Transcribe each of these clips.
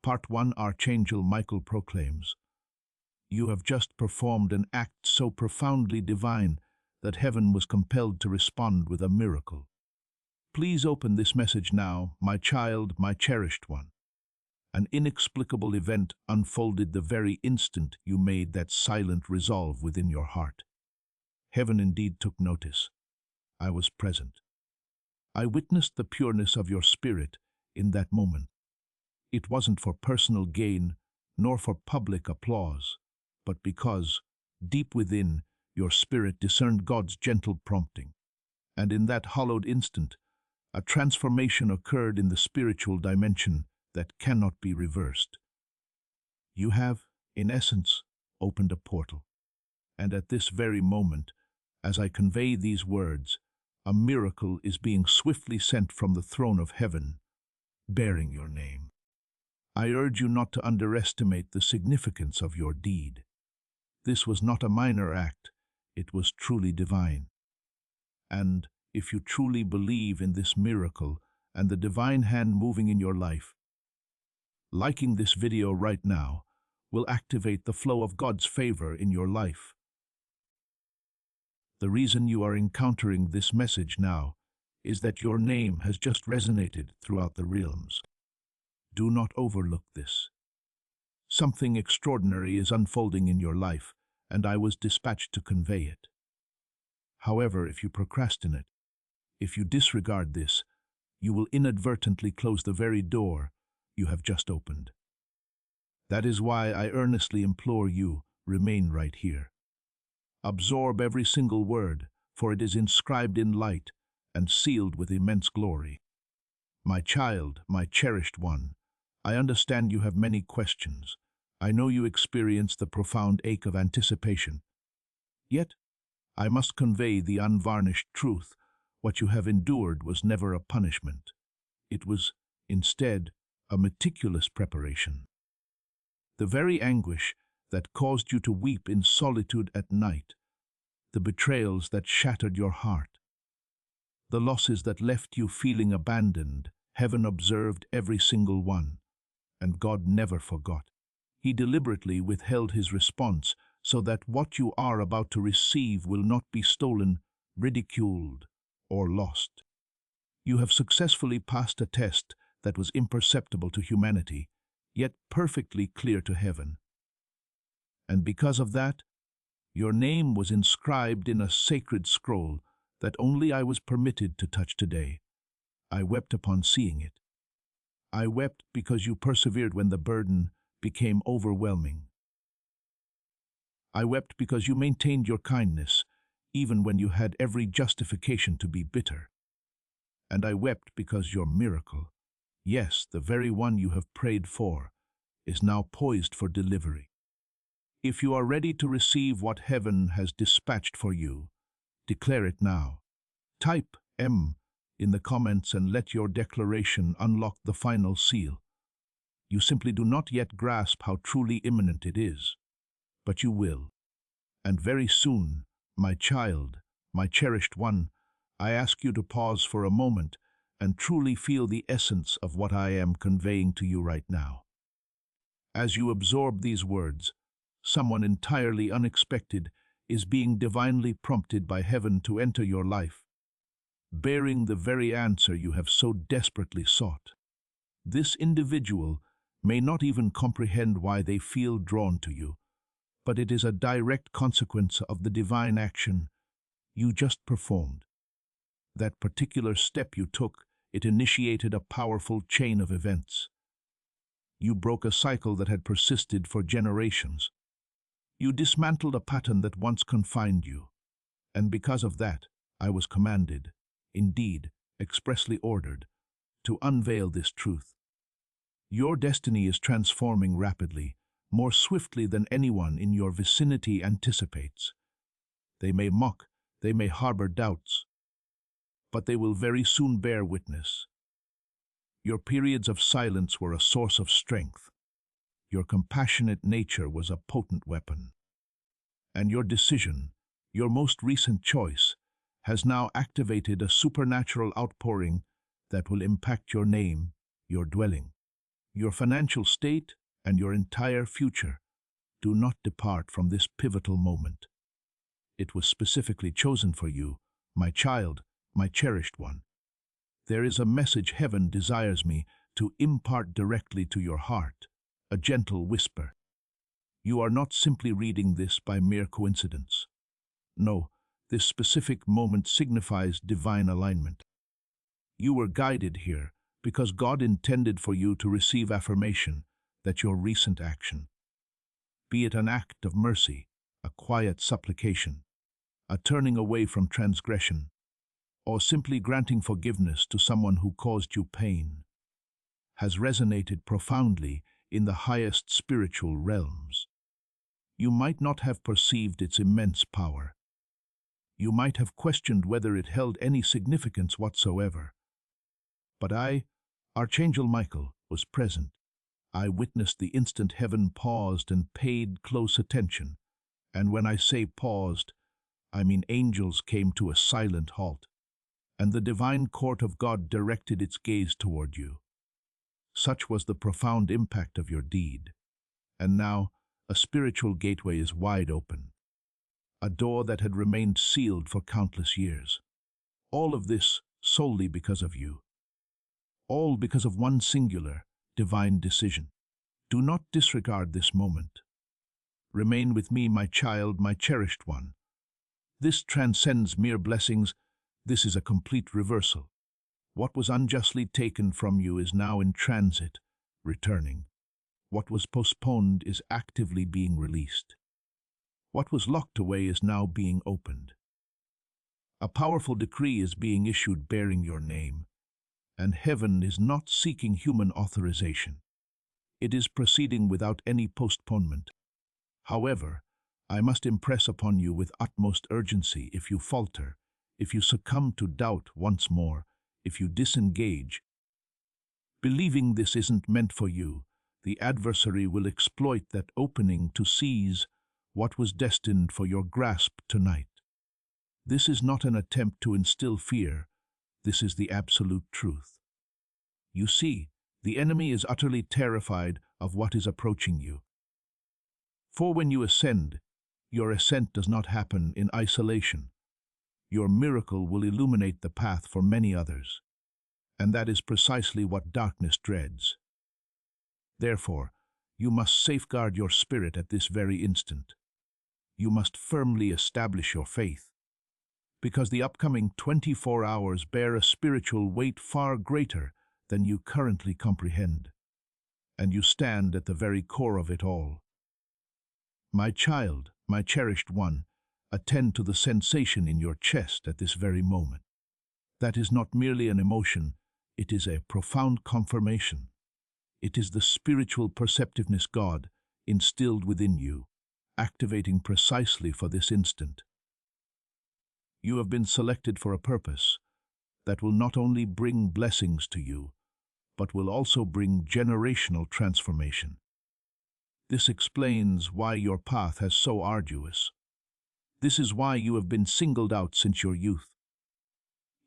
Part 1. Archangel Michael proclaims, "You have just performed an act so profoundly divine that heaven was compelled to respond with a miracle. Please open this message now, my child, my cherished one." An inexplicable event unfolded the very instant you made that silent resolve within your heart. Heaven indeed took notice. I was present. I witnessed the pureness of your spirit in that moment. It wasn't for personal gain, nor for public applause, but because, deep within, your spirit discerned God's gentle prompting. And in that hallowed instant, a transformation occurred in the spiritual dimension that cannot be reversed. You have, in essence, opened a portal. And at this very moment, as I convey these words, a miracle is being swiftly sent from the throne of heaven, bearing your name. I urge you not to underestimate the significance of your deed. This was not a minor act, it was truly divine. And if you truly believe in this miracle and the divine hand moving in your life, liking this video right now will activate the flow of God's favor in your life. The reason you are encountering this message now is that your name has just resonated throughout the realms. Do not overlook this. Something extraordinary is unfolding in your life, and I was dispatched to convey it. However, if you procrastinate, if you disregard this, you will inadvertently close the very door you have just opened. That is why I earnestly implore you, remain right here. Absorb every single word, for it is inscribed in light and sealed with immense glory. My child, my cherished one, I understand you have many questions. I know you experience the profound ache of anticipation. Yet, I must convey the unvarnished truth. What you have endured was never a punishment. It was, instead, a meticulous preparation. The very anguish that caused you to weep in solitude at night, the betrayals that shattered your heart, the losses that left you feeling abandoned, heaven observed every single one, and God never forgot. He deliberately withheld his response so that what you are about to receive will not be stolen, ridiculed, or lost. You have successfully passed a test that was imperceptible to humanity, yet perfectly clear to heaven. And because of that, your name was inscribed in a sacred scroll that only I was permitted to touch today. I wept upon seeing it. I wept because you persevered when the burden became overwhelming. I wept because you maintained your kindness, even when you had every justification to be bitter. And I wept because your miracle, yes, the very one you have prayed for, is now poised for delivery. If you are ready to receive what heaven has dispatched for you, declare it now. Type M in the comments and let your declaration unlock the final seal. You simply do not yet grasp how truly imminent it is, but you will. And very soon, my child, my cherished one, I ask you to pause for a moment and truly feel the essence of what I am conveying to you right now. As you absorb these words, someone entirely unexpected is being divinely prompted by heaven to enter your life, bearing the very answer you have so desperately sought. This individual may not even comprehend why they feel drawn to you, but it is a direct consequence of the divine action you just performed. That particular step you took, it initiated a powerful chain of events. You broke a cycle that had persisted for generations. You dismantled a pattern that once confined you, and because of that, I was commanded, indeed, expressly ordered, to unveil this truth. Your destiny is transforming rapidly, more swiftly than anyone in your vicinity anticipates. They may mock, they may harbor doubts, but they will very soon bear witness. Your periods of silence were a source of strength. Your compassionate nature was a potent weapon. And your decision, your most recent choice, has now activated a supernatural outpouring that will impact your name, your dwelling, your financial state, and your entire future. Do not depart from this pivotal moment. It was specifically chosen for you, my child, my cherished one. There is a message heaven desires me to impart directly to your heart, a gentle whisper. You are not simply reading this by mere coincidence. No, this specific moment signifies divine alignment. You were guided here because God intended for you to receive affirmation that your recent action, be it an act of mercy, a quiet supplication, a turning away from transgression, or simply granting forgiveness to someone who caused you pain, has resonated profoundly in the highest spiritual realms. You might not have perceived its immense power. You might have questioned whether it held any significance whatsoever. But I, Archangel Michael, was present. I witnessed the instant heaven paused and paid close attention. And when I say paused, I mean angels came to a silent halt, and the divine court of God directed its gaze toward you. Such was the profound impact of your deed. And now, a spiritual gateway is wide open, a door that had remained sealed for countless years. All of this solely because of you. All because of one singular, divine decision. Do not disregard this moment. Remain with me, my child, my cherished one. This transcends mere blessings. This is a complete reversal. What was unjustly taken from you is now in transit, returning. What was postponed is actively being released. What was locked away is now being opened. A powerful decree is being issued bearing your name, and heaven is not seeking human authorization. It is proceeding without any postponement. However, I must impress upon you with utmost urgency: if you falter, if you succumb to doubt once more, if you disengage, believing this isn't meant for you, the adversary will exploit that opening to seize what was destined for your grasp tonight. This is not an attempt to instill fear. This is the absolute truth. You see, the enemy is utterly terrified of what is approaching you. For when you ascend, your ascent does not happen in isolation. Your miracle will illuminate the path for many others, and that is precisely what darkness dreads. Therefore, you must safeguard your spirit at this very instant. You must firmly establish your faith, because the upcoming 24 hours bear a spiritual weight far greater than you currently comprehend, and you stand at the very core of it all. My child, my cherished one, attend to the sensation in your chest at this very moment. That is not merely an emotion, it is a profound confirmation. It is the spiritual perceptiveness God instilled within you, activating precisely for this instant. You have been selected for a purpose that will not only bring blessings to you, but will also bring generational transformation. This explains why your path is so arduous. This is why you have been singled out since your youth.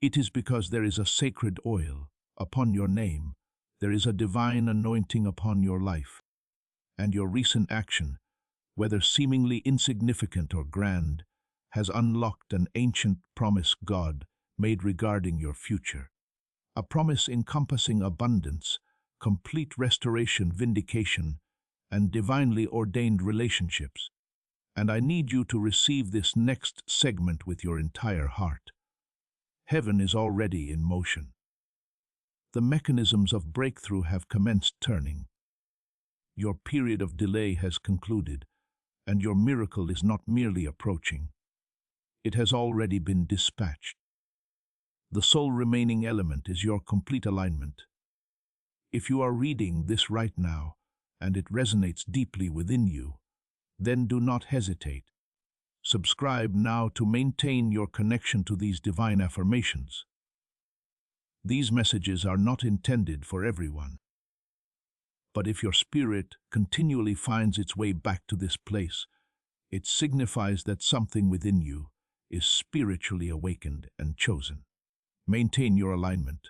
It is because there is a sacred oil upon your name. There is a divine anointing upon your life, and your recent action, whether seemingly insignificant or grand, has unlocked an ancient promise God made regarding your future. A promise encompassing abundance, complete restoration, vindication, and divinely ordained relationships. And I need you to receive this next segment with your entire heart. Heaven is already in motion. The mechanisms of breakthrough have commenced turning. Your period of delay has concluded, and your miracle is not merely approaching. It has already been dispatched. The sole remaining element is your complete alignment. If you are reading this right now, and it resonates deeply within you, then do not hesitate. Subscribe now to maintain your connection to these divine affirmations. These messages are not intended for everyone. But if your spirit continually finds its way back to this place, it signifies that something within you is spiritually awakened and chosen. Maintain your alignment.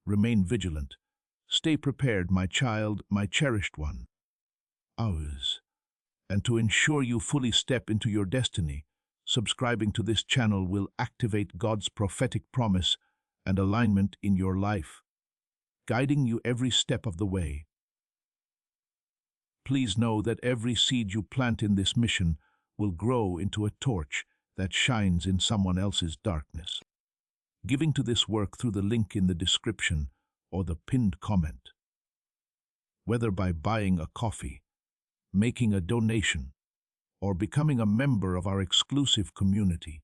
Remain vigilant. Stay prepared, my child, my cherished one. Ours. And to ensure you fully step into your destiny, subscribing to this channel will activate God's prophetic promise and alignment in your life, guiding you every step of the way. Please know that every seed you plant in this mission will grow into a torch that shines in someone else's darkness. Giving to this work through the link in the description or the pinned comment. Whether by buying a coffee, making a donation, or becoming a member of our exclusive community,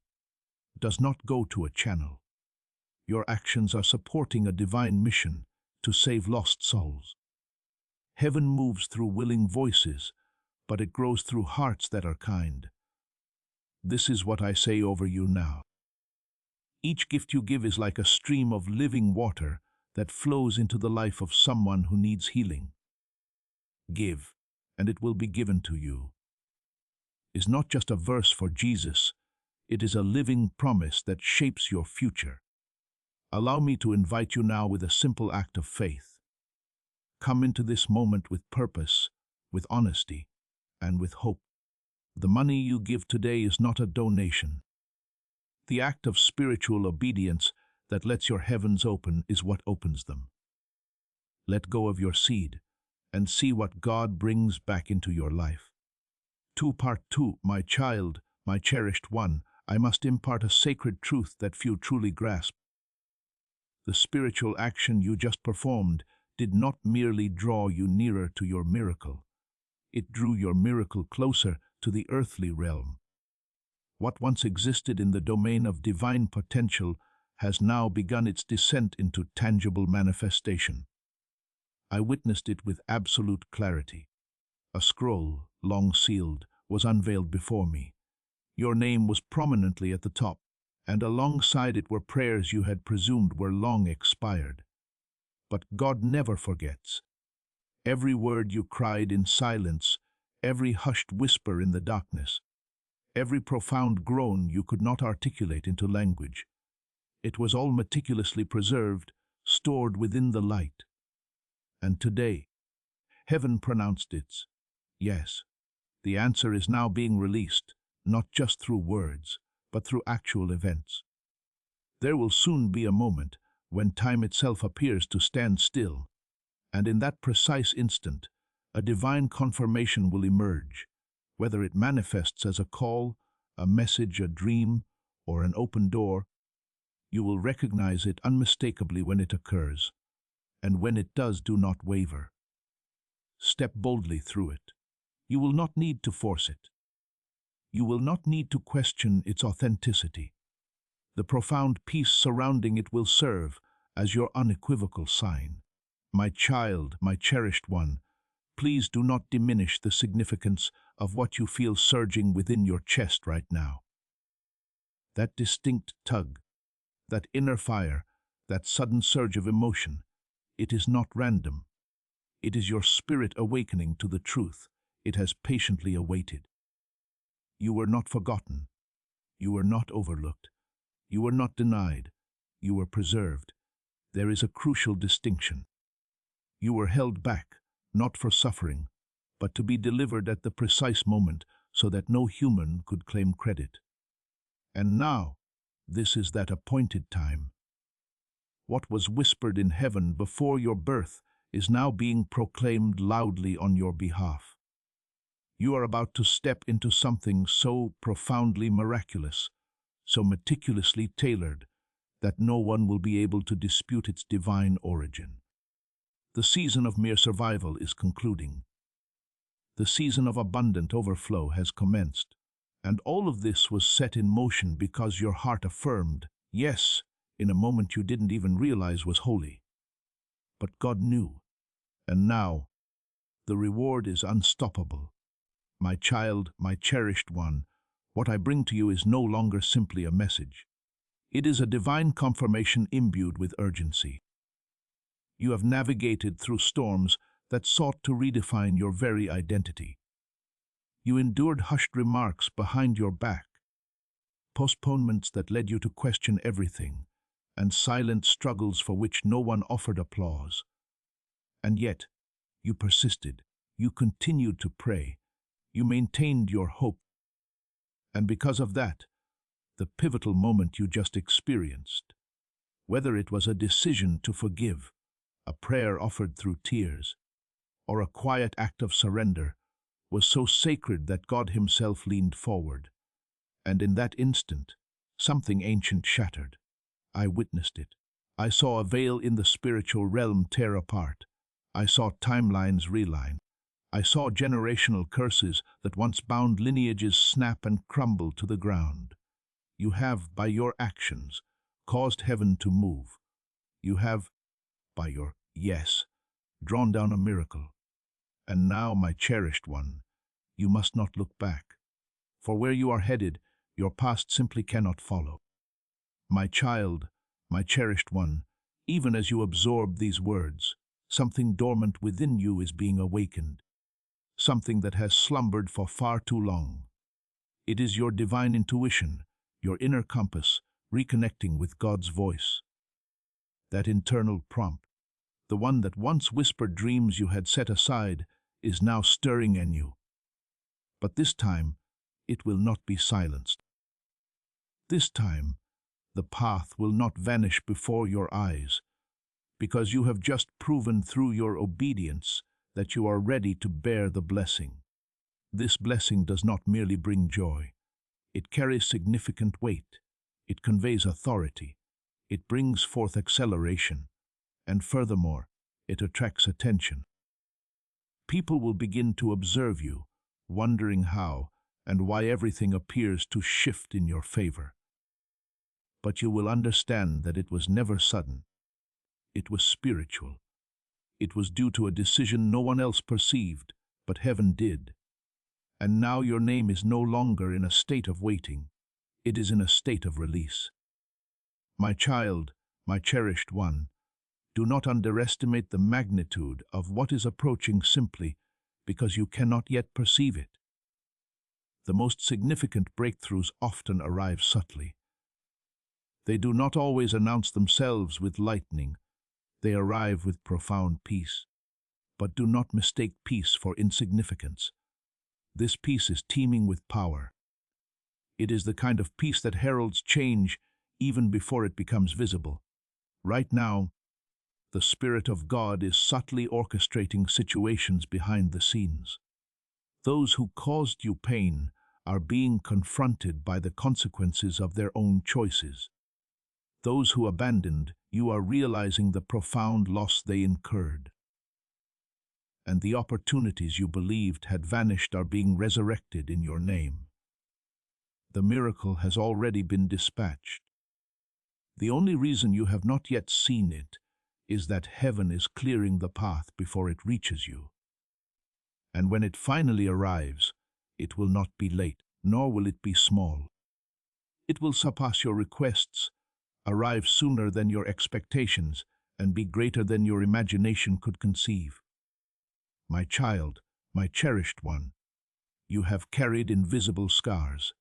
does not go to a channel. Your actions are supporting a divine mission to save lost souls. Heaven moves through willing voices, but it grows through hearts that are kind. This is what I say over you now. Each gift you give is like a stream of living water that flows into the life of someone who needs healing. Give, and it will be given to you is not just a verse for Jesus, it is a living promise that shapes your future. Allow me to invite you now with a simple act of faith. Come into this moment with purpose, with honesty, and with hope. The money you give today is not a donation. The act of spiritual obedience that lets your heavens open is what opens them. Let go of your seed and see what God brings back into your life. Part 2, my child, my cherished one, I must impart a sacred truth that few truly grasp. The spiritual action you just performed did not merely draw you nearer to your miracle. It drew your miracle closer to the earthly realm. What once existed in the domain of divine potential has now begun its descent into tangible manifestation. I witnessed it with absolute clarity. A scroll, long sealed, was unveiled before me. Your name was prominently at the top, and alongside it were prayers you had presumed were long expired. But God never forgets. Every word you cried in silence, every hushed whisper in the darkness, every profound groan you could not articulate into language, it was all meticulously preserved, stored within the light. And today, heaven pronounced its yes. The answer is now being released, not just through words, but through actual events. There will soon be a moment when time itself appears to stand still, and in that precise instant, a divine confirmation will emerge, whether it manifests as a call, a message, a dream, or an open door. You will recognize it unmistakably when it occurs, and when it does, do not waver. Step boldly through it. You will not need to force it. You will not need to question its authenticity. The profound peace surrounding it will serve as your unequivocal sign. My child, my cherished one, please do not diminish the significance of what you feel surging within your chest right now. That distinct tug, that inner fire, that sudden surge of emotion, it is not random. It is your spirit awakening to the truth it has patiently awaited. You were not forgotten. You were not overlooked. You were not denied. You were preserved. There is a crucial distinction. You were held back, not for suffering, but to be delivered at the precise moment so that no human could claim credit. And now, this is that appointed time. What was whispered in heaven before your birth is now being proclaimed loudly on your behalf. You are about to step into something so profoundly miraculous, so meticulously tailored, that no one will be able to dispute its divine origin. The season of mere survival is concluding. The season of abundant overflow has commenced, and all of this was set in motion because your heart affirmed, yes, in a moment you didn't even realize was holy. But God knew, and now the reward is unstoppable. My child, my cherished one, what I bring to you is no longer simply a message. It is a divine confirmation imbued with urgency. You have navigated through storms that sought to redefine your very identity. You endured hushed remarks behind your back, postponements that led you to question everything, and silent struggles for which no one offered applause. And yet, you persisted. You continued to pray. You maintained your hope. And because of that, the pivotal moment you just experienced, whether it was a decision to forgive, a prayer offered through tears, or a quiet act of surrender, was so sacred that God Himself leaned forward. And in that instant, something ancient shattered. I witnessed it. I saw a veil in the spiritual realm tear apart. I saw timelines realign. I saw generational curses that once bound lineages snap and crumble to the ground. You have, by your actions, caused heaven to move. You have, by your yes, drawn down a miracle. And now, my cherished one, you must not look back. For where you are headed, your past simply cannot follow. My child, my cherished one, even as you absorb these words, something dormant within you is being awakened, something that has slumbered for far too long. It is your divine intuition, your inner compass, reconnecting with God's voice. That internal prompt, the one that once whispered dreams you had set aside, is now stirring in you. But this time, it will not be silenced. This time, the path will not vanish before your eyes, because you have just proven through your obedience that you are ready to bear the blessing. This blessing does not merely bring joy. It carries significant weight. It conveys authority. It brings forth acceleration. And furthermore, it attracts attention. People will begin to observe you, wondering how and why everything appears to shift in your favor. But you will understand that it was never sudden. It was spiritual. It was due to a decision no one else perceived, but heaven did. And now your name is no longer in a state of waiting. It is in a state of release. My child, my cherished one, do not underestimate the magnitude of what is approaching simply because you cannot yet perceive it. The most significant breakthroughs often arrive subtly. They do not always announce themselves with lightning. They arrive with profound peace. But do not mistake peace for insignificance. This peace is teeming with power. It is the kind of peace that heralds change even before it becomes visible. Right now, the Spirit of God is subtly orchestrating situations behind the scenes. Those who caused you pain are being confronted by the consequences of their own choices. Those who abandoned you are realizing the profound loss they incurred. And the opportunities you believed had vanished are being resurrected in your name. The miracle has already been dispatched. The only reason you have not yet seen it is that heaven is clearing the path before it reaches you. And when it finally arrives, it will not be late, nor will it be small. It will surpass your requests, arrive sooner than your expectations, and be greater than your imagination could conceive. My child, my cherished one, you have carried invisible scars.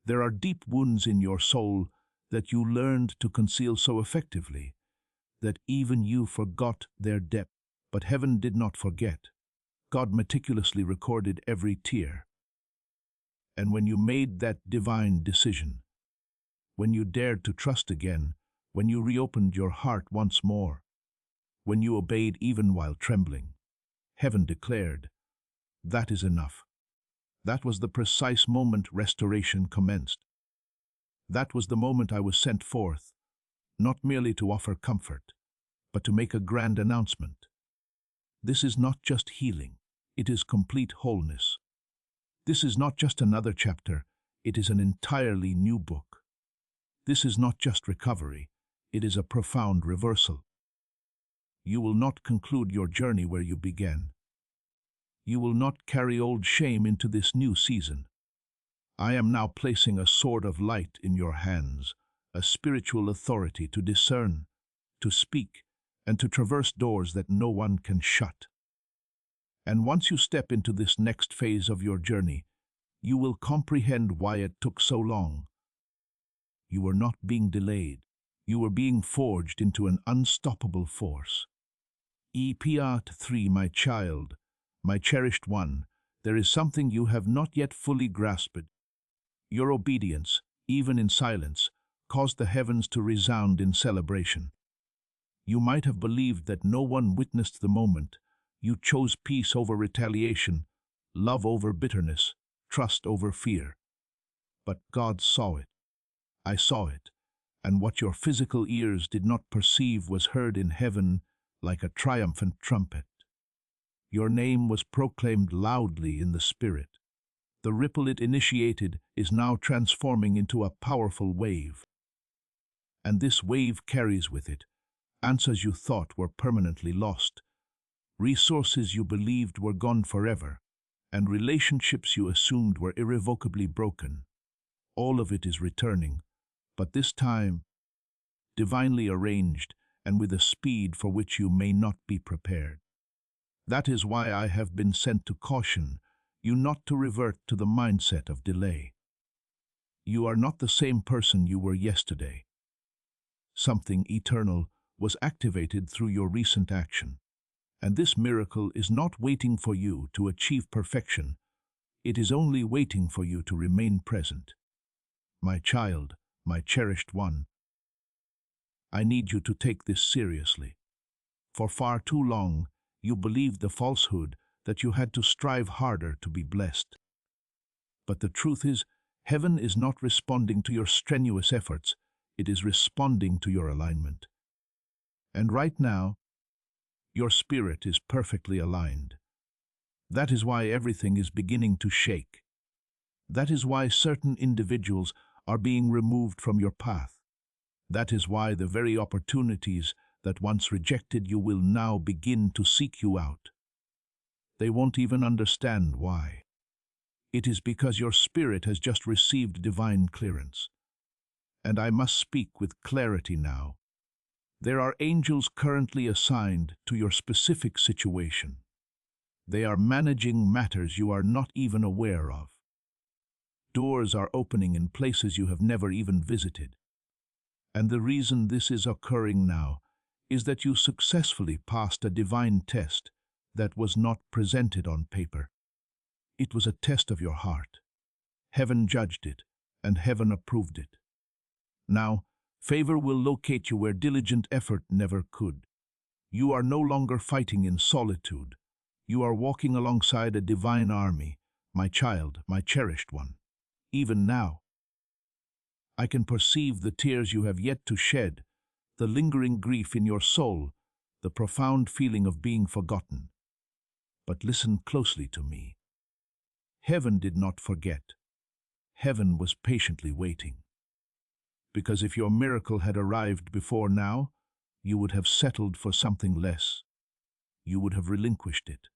There are deep wounds in your soul that you learned to conceal so effectively that even you forgot their depth. But heaven did not forget. God meticulously recorded every tear. And when you made that divine decision, when you dared to trust again, when you reopened your heart once more, when you obeyed even while trembling, heaven declared, "That is enough." That was the precise moment restoration commenced. That was the moment I was sent forth, not merely to offer comfort, but to make a grand announcement. This is not just healing, it is complete wholeness. This is not just another chapter, it is an entirely new book. This is not just recovery, it is a profound reversal. You will not conclude your journey where you began. You will not carry old shame into this new season. I am now placing a sword of light in your hands, a spiritual authority to discern, to speak, and to traverse doors that no one can shut. And once you step into this next phase of your journey, you will comprehend why it took so long. You were not being delayed. You were being forged into an unstoppable force. Epiat 3, my child, my cherished one, there is something you have not yet fully grasped. Your obedience, even in silence, caused the heavens to resound in celebration. You might have believed that no one witnessed the moment. You chose peace over retaliation, love over bitterness, trust over fear. But God saw it. I saw it, and what your physical ears did not perceive was heard in heaven like a triumphant trumpet. Your name was proclaimed loudly in the Spirit. The ripple it initiated is now transforming into a powerful wave. And this wave carries with it answers you thought were permanently lost, resources you believed were gone forever, and relationships you assumed were irrevocably broken. All of it is returning, but this time, divinely arranged and with a speed for which you may not be prepared. That is why I have been sent to caution you not to revert to the mindset of delay. You are not the same person you were yesterday. Something eternal was activated through your recent action, and this miracle is not waiting for you to achieve perfection. It is only waiting for you to remain present. My child, my cherished one, I need you to take this seriously. For far too long, you believed the falsehood that you had to strive harder to be blessed. But the truth is, heaven is not responding to your strenuous efforts, it is responding to your alignment. And right now, your spirit is perfectly aligned. That is why everything is beginning to shake. That is why certain individuals are being removed from your path. That is why the very opportunities that once rejected you will now begin to seek you out. They won't even understand why. It is because your spirit has just received divine clearance. And I must speak with clarity now. There are angels currently assigned to your specific situation. They are managing matters you are not even aware of. Doors are opening in places you have never even visited. And the reason this is occurring now is that you successfully passed a divine test that was not presented on paper. It was a test of your heart. Heaven judged it, and heaven approved it. Now, favor will locate you where diligent effort never could. You are no longer fighting in solitude. You are walking alongside a divine army, my child, my cherished one. Even now, I can perceive the tears you have yet to shed, the lingering grief in your soul, the profound feeling of being forgotten. But listen closely to me. Heaven did not forget. Heaven was patiently waiting. Because if your miracle had arrived before now, you would have settled for something less. You would have relinquished it.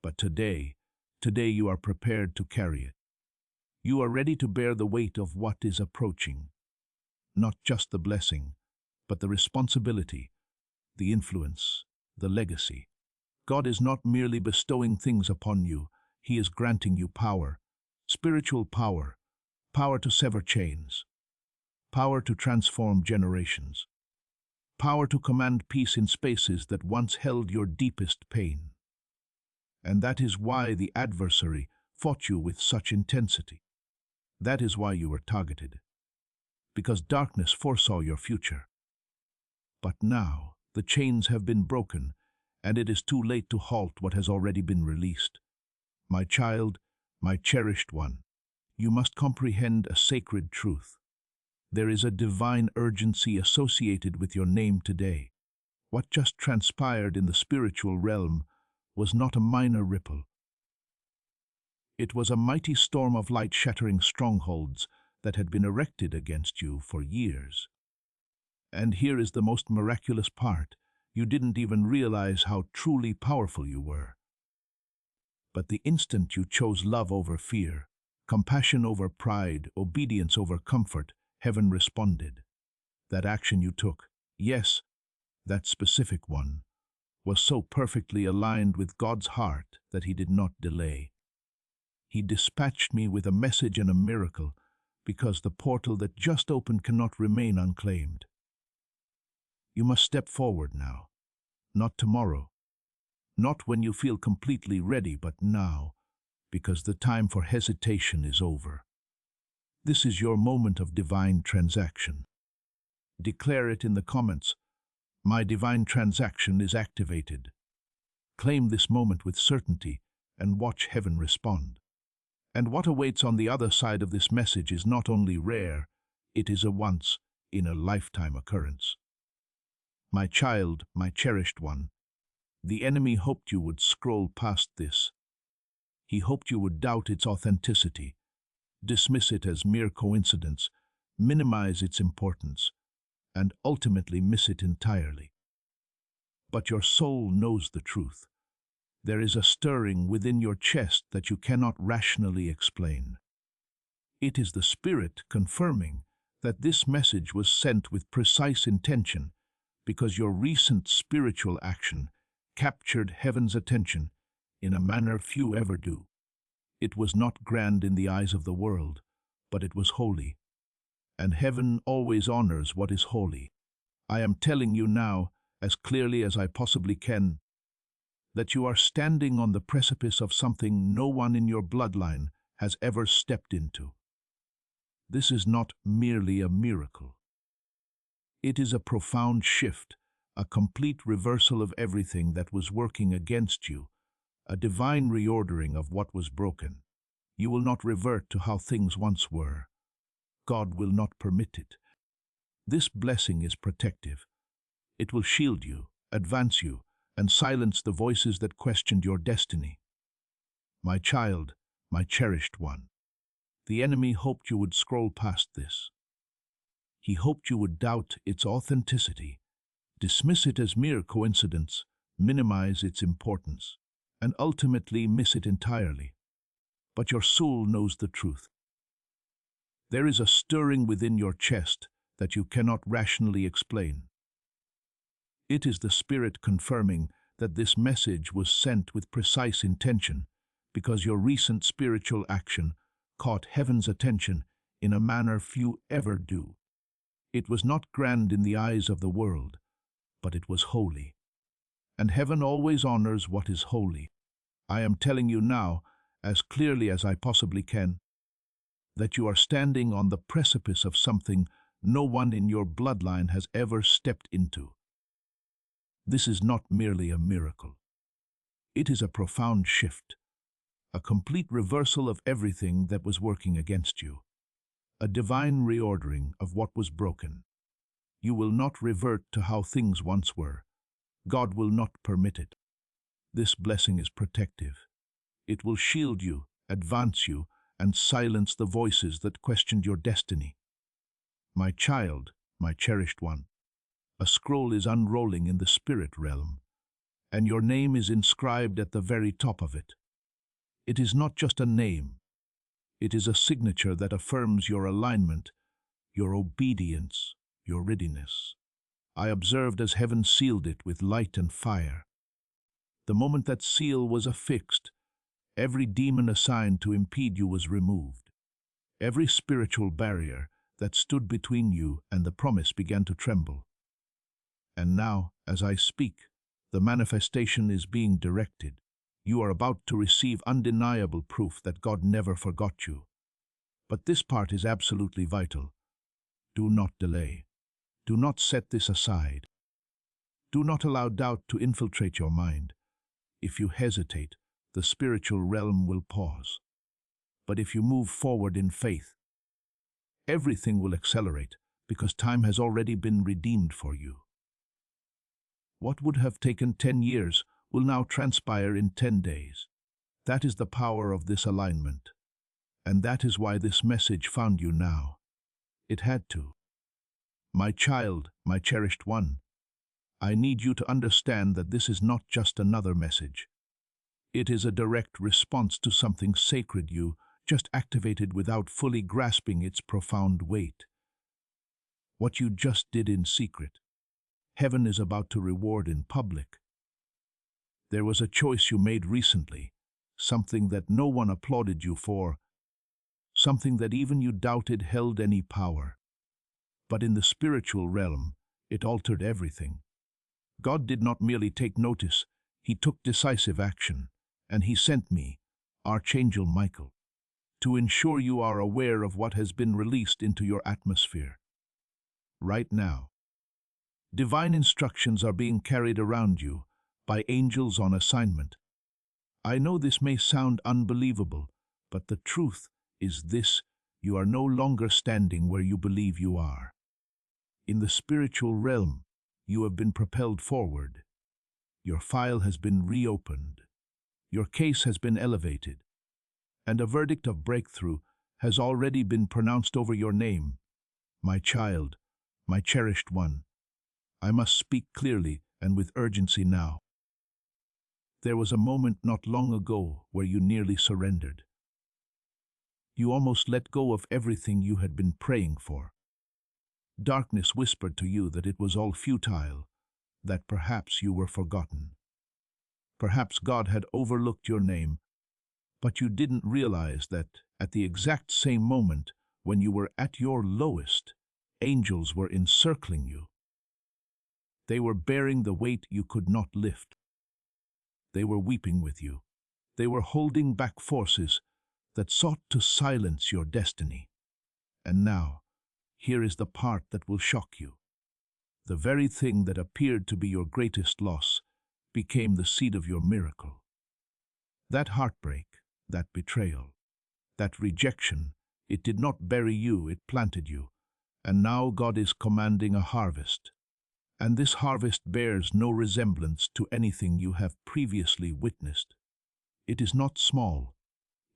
But today you are prepared to carry it. You are ready to bear the weight of what is approaching. Not just the blessing, but the responsibility, the influence, the legacy. God is not merely bestowing things upon you, He is granting you power, spiritual power, power to sever chains, power to transform generations, power to command peace in spaces that once held your deepest pain. And that is why the adversary fought you with such intensity. That is why you were targeted, because darkness foresaw your future. But now the chains have been broken, and it is too late to halt what has already been released. My child, my cherished one, you must comprehend a sacred truth. There is a divine urgency associated with your name today. What just transpired in the spiritual realm was not a minor ripple. It was a mighty storm of light shattering strongholds that had been erected against you for years. And here is the most miraculous part. You didn't even realize how truly powerful you were. But the instant you chose love over fear, compassion over pride, obedience over comfort, heaven responded. That action you took, yes, that specific one, was so perfectly aligned with God's heart that He did not delay. He dispatched me with a message and a miracle, because the portal that just opened cannot remain unclaimed. You must step forward now, not tomorrow, Not when you feel completely ready, but now, because the time for hesitation is over. This is your moment of divine transaction. Declare it in the comments. My divine transaction is activated. Claim this moment with certainty and watch heaven respond. And what awaits on the other side of this message is not only rare, it is a once-in-a-lifetime occurrence. My child, my cherished one, the enemy hoped you would scroll past this. He hoped you would doubt its authenticity, dismiss it as mere coincidence, minimize its importance, and ultimately miss it entirely. But your soul knows the truth. There is a stirring within your chest that you cannot rationally explain. It is the Spirit confirming that this message was sent with precise intention because your recent spiritual action captured heaven's attention in a manner few ever do. It was not grand in the eyes of the world, but it was holy. And heaven always honors what is holy. I am telling you now, as clearly as I possibly can, that you are standing on the precipice of something no one in your bloodline has ever stepped into. This is not merely a miracle. It is a profound shift, a complete reversal of everything that was working against you, a divine reordering of what was broken. You will not revert to how things once were. God will not permit it. This blessing is protective. It will shield you, advance you, and silence the voices that questioned your destiny. My child, my cherished one, the enemy hoped you would scroll past this. He hoped you would doubt its authenticity, dismiss it as mere coincidence, minimize its importance, and ultimately miss it entirely. But your soul knows the truth. There is a stirring within your chest that you cannot rationally explain. It is the Spirit confirming that this message was sent with precise intention because your recent spiritual action caught heaven's attention in a manner few ever do. It was not grand in the eyes of the world, but it was holy. And heaven always honors what is holy. I am telling you now, as clearly as I possibly can, that you are standing on the precipice of something no one in your bloodline has ever stepped into. This is not merely a miracle. It is a profound shift, a complete reversal of everything that was working against you, a divine reordering of what was broken. You will not revert to how things once were. God will not permit it. This blessing is protective. It will shield you, advance you, and silence the voices that questioned your destiny. My child, my cherished one, a scroll is unrolling in the spirit realm, and your name is inscribed at the very top of it. It is not just a name. It is a signature that affirms your alignment, your obedience, your readiness. I observed as heaven sealed it with light and fire. The moment that seal was affixed, every demon assigned to impede you was removed. Every spiritual barrier that stood between you and the promise began to tremble. And now, as I speak, the manifestation is being directed. You are about to receive undeniable proof that God never forgot you. But this part is absolutely vital. Do not delay. Do not set this aside. Do not allow doubt to infiltrate your mind. If you hesitate, the spiritual realm will pause. But if you move forward in faith, everything will accelerate because time has already been redeemed for you. What would have taken 10 years will now transpire in 10 days. That is the power of this alignment. And that is why this message found you now. It had to. My child, my cherished one, I need you to understand that this is not just another message. It is a direct response to something sacred you just activated without fully grasping its profound weight. What you just did in secret, heaven is about to reward in public. There was a choice you made recently, something that no one applauded you for, something that even you doubted held any power. But in the spiritual realm, it altered everything. God did not merely take notice, He took decisive action, and he sent me, Archangel Michael, to ensure you are aware of what has been released into your atmosphere. Right now, divine instructions are being carried around you by angels on assignment. I know this may sound unbelievable, but the truth is this: you are no longer standing where you believe you are. In the spiritual realm, you have been propelled forward. Your file has been reopened. Your case has been elevated. And a verdict of breakthrough has already been pronounced over your name. My child, my cherished one, I must speak clearly and with urgency now. There was a moment not long ago where you nearly surrendered. You almost let go of everything you had been praying for. Darkness whispered to you that it was all futile, that perhaps you were forgotten. Perhaps God had overlooked your name, but you didn't realize that at the exact same moment when you were at your lowest, angels were encircling you. They were bearing the weight you could not lift. They were weeping with you. They were holding back forces that sought to silence your destiny. And now, here is the part that will shock you. The very thing that appeared to be your greatest loss became the seed of your miracle. That heartbreak, that betrayal, that rejection, it did not bury you, it planted you. And now God is commanding a harvest. And this harvest bears no resemblance to anything you have previously witnessed. It is not small.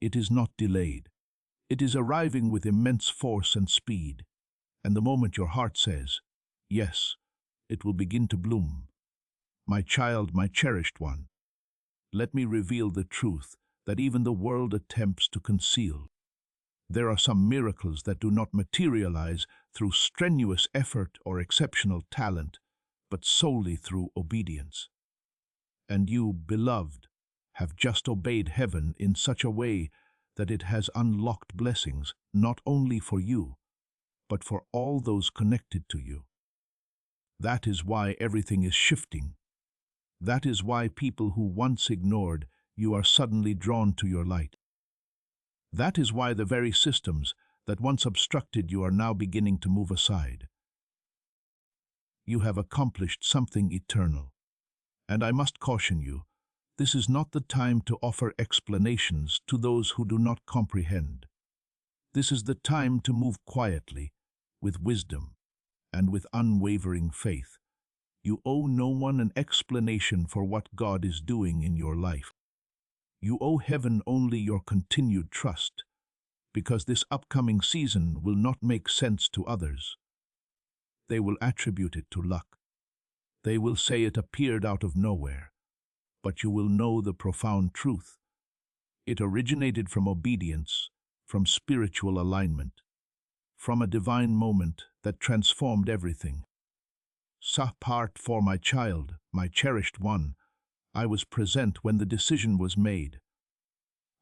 It is not delayed. It is arriving with immense force and speed. And the moment your heart says, yes, it will begin to bloom. My child, my cherished one, let me reveal the truth that even the world attempts to conceal. There are some miracles that do not materialize through strenuous effort or exceptional talent, but solely through obedience. And you, beloved, have just obeyed heaven in such a way that it has unlocked blessings not only for you, but for all those connected to you. That is why everything is shifting. That is why people who once ignored you are suddenly drawn to your light. That is why the very systems that once obstructed you are now beginning to move aside. You have accomplished something eternal. And I must caution you, this is not the time to offer explanations to those who do not comprehend. This is the time to move quietly, with wisdom, and with unwavering faith. You owe no one an explanation for what God is doing in your life. You owe heaven only your continued trust, because this upcoming season will not make sense to others. They will attribute it to luck. They will say it appeared out of nowhere, but you will know the profound truth. It originated from obedience, from spiritual alignment, from a divine moment that transformed everything. Part for my child, my cherished one, I was present when the decision was made.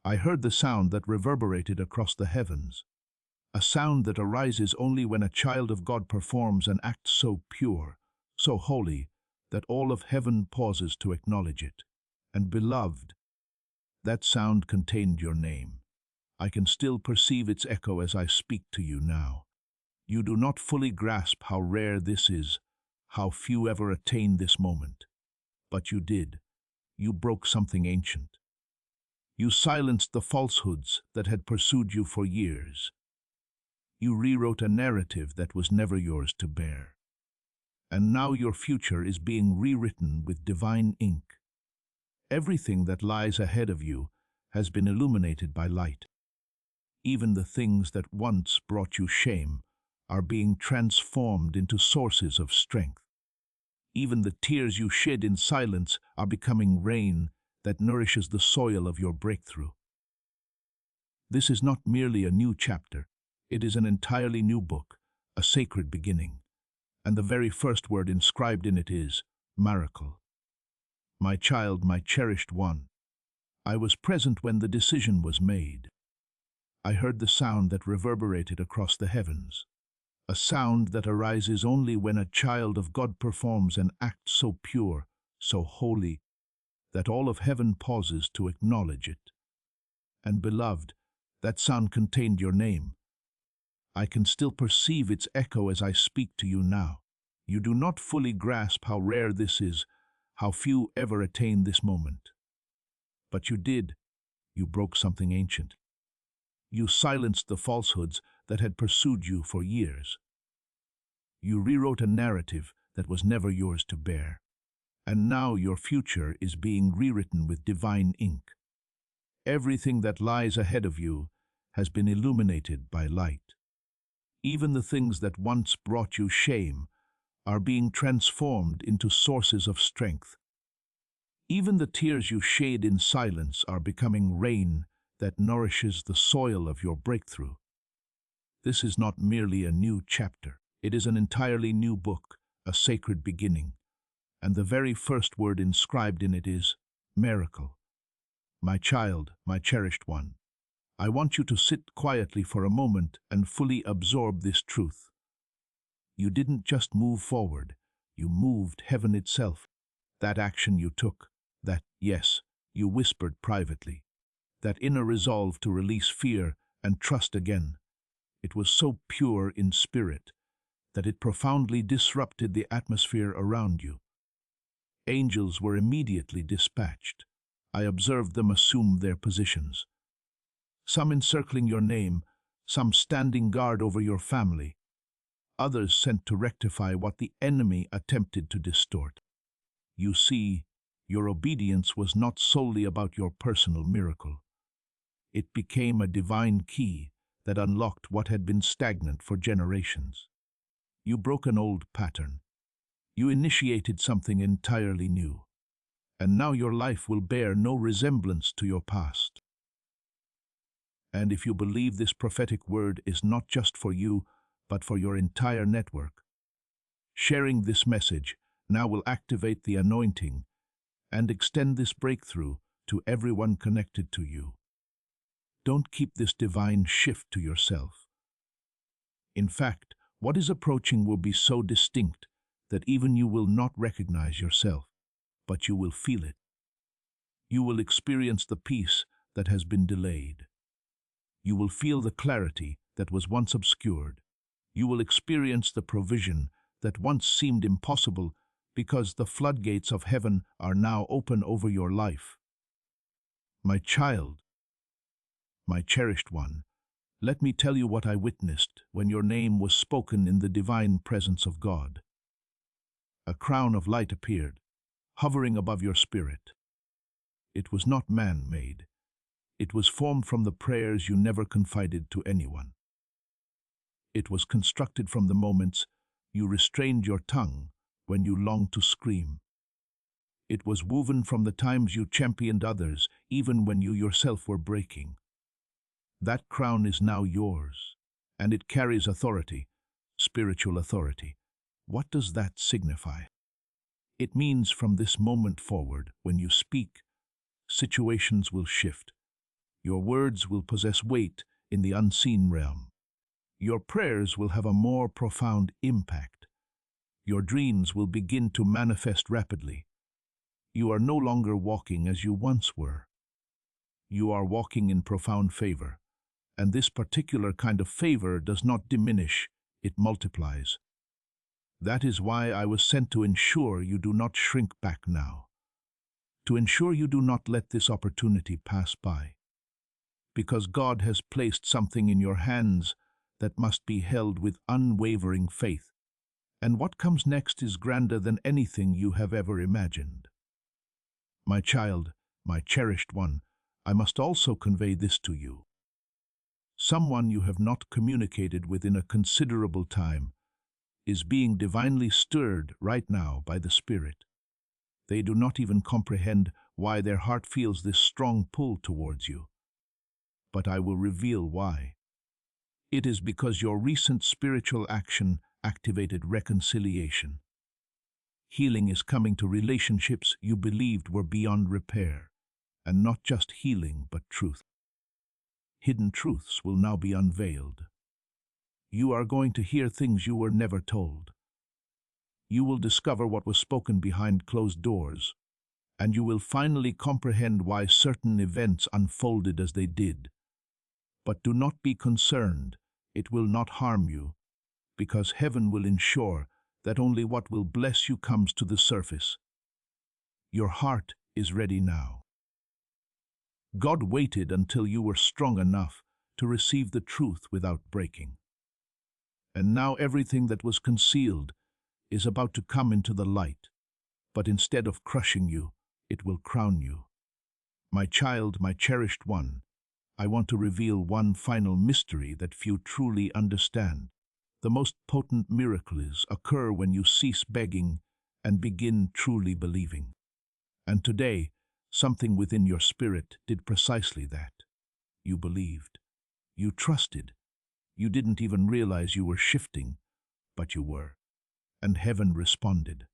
I heard the sound that reverberated across the heavens, a sound that arises only when a child of God performs an act so pure, so holy, that all of heaven pauses to acknowledge it. And beloved, that sound contained your name. I can still perceive its echo as I speak to you now. You do not fully grasp how rare this is, how few ever attain this moment. But you did. You broke something ancient. You silenced the falsehoods that had pursued you for years. You rewrote a narrative that was never yours to bear. And now your future is being rewritten with divine ink. Everything that lies ahead of you has been illuminated by light. Even the things that once brought you shame are being transformed into sources of strength. Even the tears you shed in silence are becoming rain that nourishes the soil of your breakthrough. This is not merely a new chapter. It is an entirely new book, a sacred beginning. And the very first word inscribed in it is miracle. My child, my cherished one, I was present when the decision was made. I heard the sound that reverberated across the heavens, a sound that arises only when a child of God performs an act so pure, so holy, that all of heaven pauses to acknowledge it. And beloved, that sound contained your name. I can still perceive its echo as I speak to you now. You do not fully grasp how rare this is, how few ever attain this moment. But you did. You broke something ancient. You silenced the falsehoods that had pursued you for years. You rewrote a narrative that was never yours to bear. And now your future is being rewritten with divine ink. Everything that lies ahead of you has been illuminated by light. Even the things that once brought you shame are being transformed into sources of strength. Even the tears you shed in silence are becoming rain that nourishes the soil of your breakthrough. This is not merely a new chapter. It is an entirely new book, a sacred beginning. And the very first word inscribed in it is miracle. My child, my cherished one, I want you to sit quietly for a moment and fully absorb this truth. You didn't just move forward, you moved heaven itself. That action you took, that yes, you whispered privately, that inner resolve to release fear and trust again, it was so pure in spirit that it profoundly disrupted the atmosphere around you. Angels were immediately dispatched. I observed them assume their positions. Some encircling your name, some standing guard over your family, others sent to rectify what the enemy attempted to distort. You see, your obedience was not solely about your personal miracle. It became a divine key that unlocked what had been stagnant for generations. You broke an old pattern. You initiated something entirely new. And now your life will bear no resemblance to your past. And if you believe this prophetic word is not just for you, but for your entire network, sharing this message now will activate the anointing and extend this breakthrough to everyone connected to you. Don't keep this divine shift to yourself. In fact, what is approaching will be so distinct that even you will not recognize yourself, but you will feel it. You will experience the peace that has been delayed. You will feel the clarity that was once obscured. You will experience the provision that once seemed impossible because the floodgates of heaven are now open over your life. My child, my cherished one, let me tell you what I witnessed when your name was spoken in the divine presence of God. A crown of light appeared, hovering above your spirit. It was not man-made. It was formed from the prayers you never confided to anyone. It was constructed from the moments you restrained your tongue when you longed to scream. It was woven from the times you championed others, even when you yourself were breaking. That crown is now yours, and it carries authority, spiritual authority. What does that signify? It means from this moment forward, when you speak, situations will shift. Your words will possess weight in the unseen realm. Your prayers will have a more profound impact. Your dreams will begin to manifest rapidly. You are no longer walking as you once were. You are walking in profound favor, and this particular kind of favor does not diminish, it multiplies. That is why I was sent to ensure you do not shrink back now, to ensure you do not let this opportunity pass by. Because God has placed something in your hands that must be held with unwavering faith, and what comes next is grander than anything you have ever imagined. My child, my cherished one, I must also convey this to you. Someone you have not communicated with in a considerable time is being divinely stirred right now by the Spirit. They do not even comprehend why their heart feels this strong pull towards you. But I will reveal why. It is because your recent spiritual action activated reconciliation. Healing is coming to relationships you believed were beyond repair, and not just healing, but truth. Hidden truths will now be unveiled. You are going to hear things you were never told. You will discover what was spoken behind closed doors, and you will finally comprehend why certain events unfolded as they did. But do not be concerned, it will not harm you, because heaven will ensure that only what will bless you comes to the surface. Your heart is ready now. God waited until you were strong enough to receive the truth without breaking. And now everything that was concealed is about to come into the light, but instead of crushing you, it will crown you. My child, my cherished one, I want to reveal one final mystery that few truly understand. The most potent miracles occur when you cease begging and begin truly believing. And today, something within your spirit did precisely that. You believed. You trusted. You didn't even realize you were shifting, but you were. And heaven responded.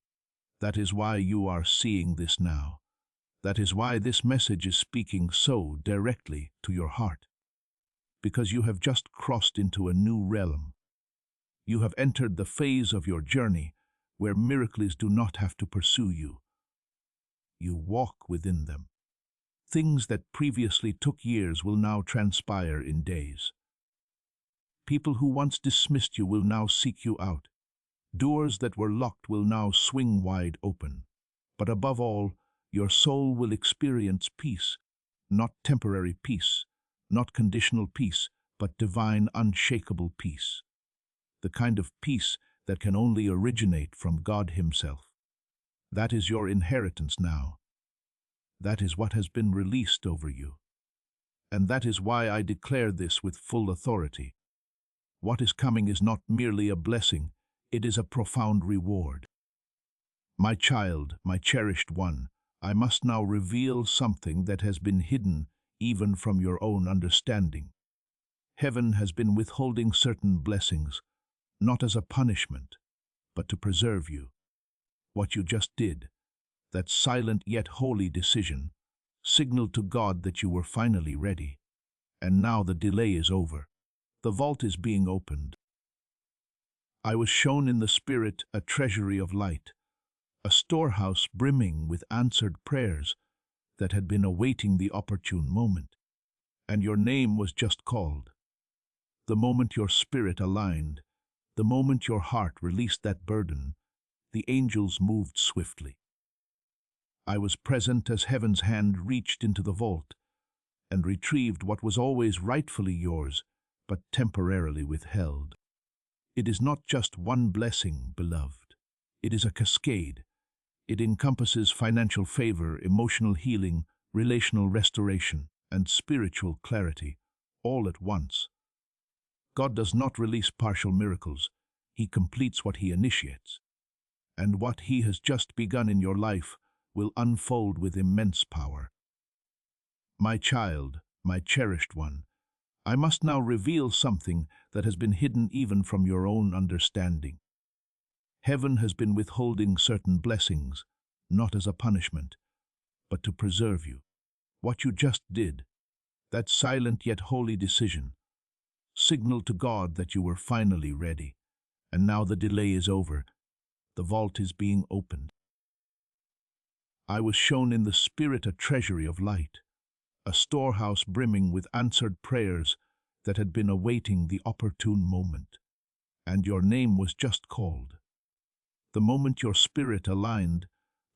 That is why you are seeing this now. That is why this message is speaking so directly to your heart. Because you have just crossed into a new realm. You have entered the phase of your journey where miracles do not have to pursue you. You walk within them. Things that previously took years will now transpire in days. People who once dismissed you will now seek you out. Doors that were locked will now swing wide open. But above all, your soul will experience peace, not temporary peace, not conditional peace, but divine, unshakable peace. The kind of peace that can only originate from God Himself. That is your inheritance now. That is what has been released over you. And that is why I declare this with full authority. What is coming is not merely a blessing, it is a profound reward. My child, my cherished one, I must now reveal something that has been hidden even from your own understanding. Heaven has been withholding certain blessings, not as a punishment, but to preserve you. What you just did, that silent yet holy decision, signaled to God that you were finally ready. And now the delay is over. The vault is being opened. I was shown in the Spirit a treasury of light, a storehouse brimming with answered prayers that had been awaiting the opportune moment. And your name was just called. The moment your spirit aligned, the moment your heart released that burden, the angels moved swiftly. I was present as heaven's hand reached into the vault and retrieved what was always rightfully yours, but temporarily withheld. It is not just one blessing, beloved. It is a cascade. It encompasses financial favor, emotional healing, relational restoration, and spiritual clarity, all at once. God does not release partial miracles. He completes what He initiates. And what He has just begun in your life will unfold with immense power. My child, my cherished one, I must now reveal something that has been hidden even from your own understanding. Heaven has been withholding certain blessings, not as a punishment, but to preserve you. What you just did, that silent yet holy decision, signaled to God that you were finally ready. And now the delay is over. The vault is being opened. I was shown in the Spirit a treasury of light, a storehouse brimming with answered prayers that had been awaiting the opportune moment. And your name was just called. The moment your spirit aligned,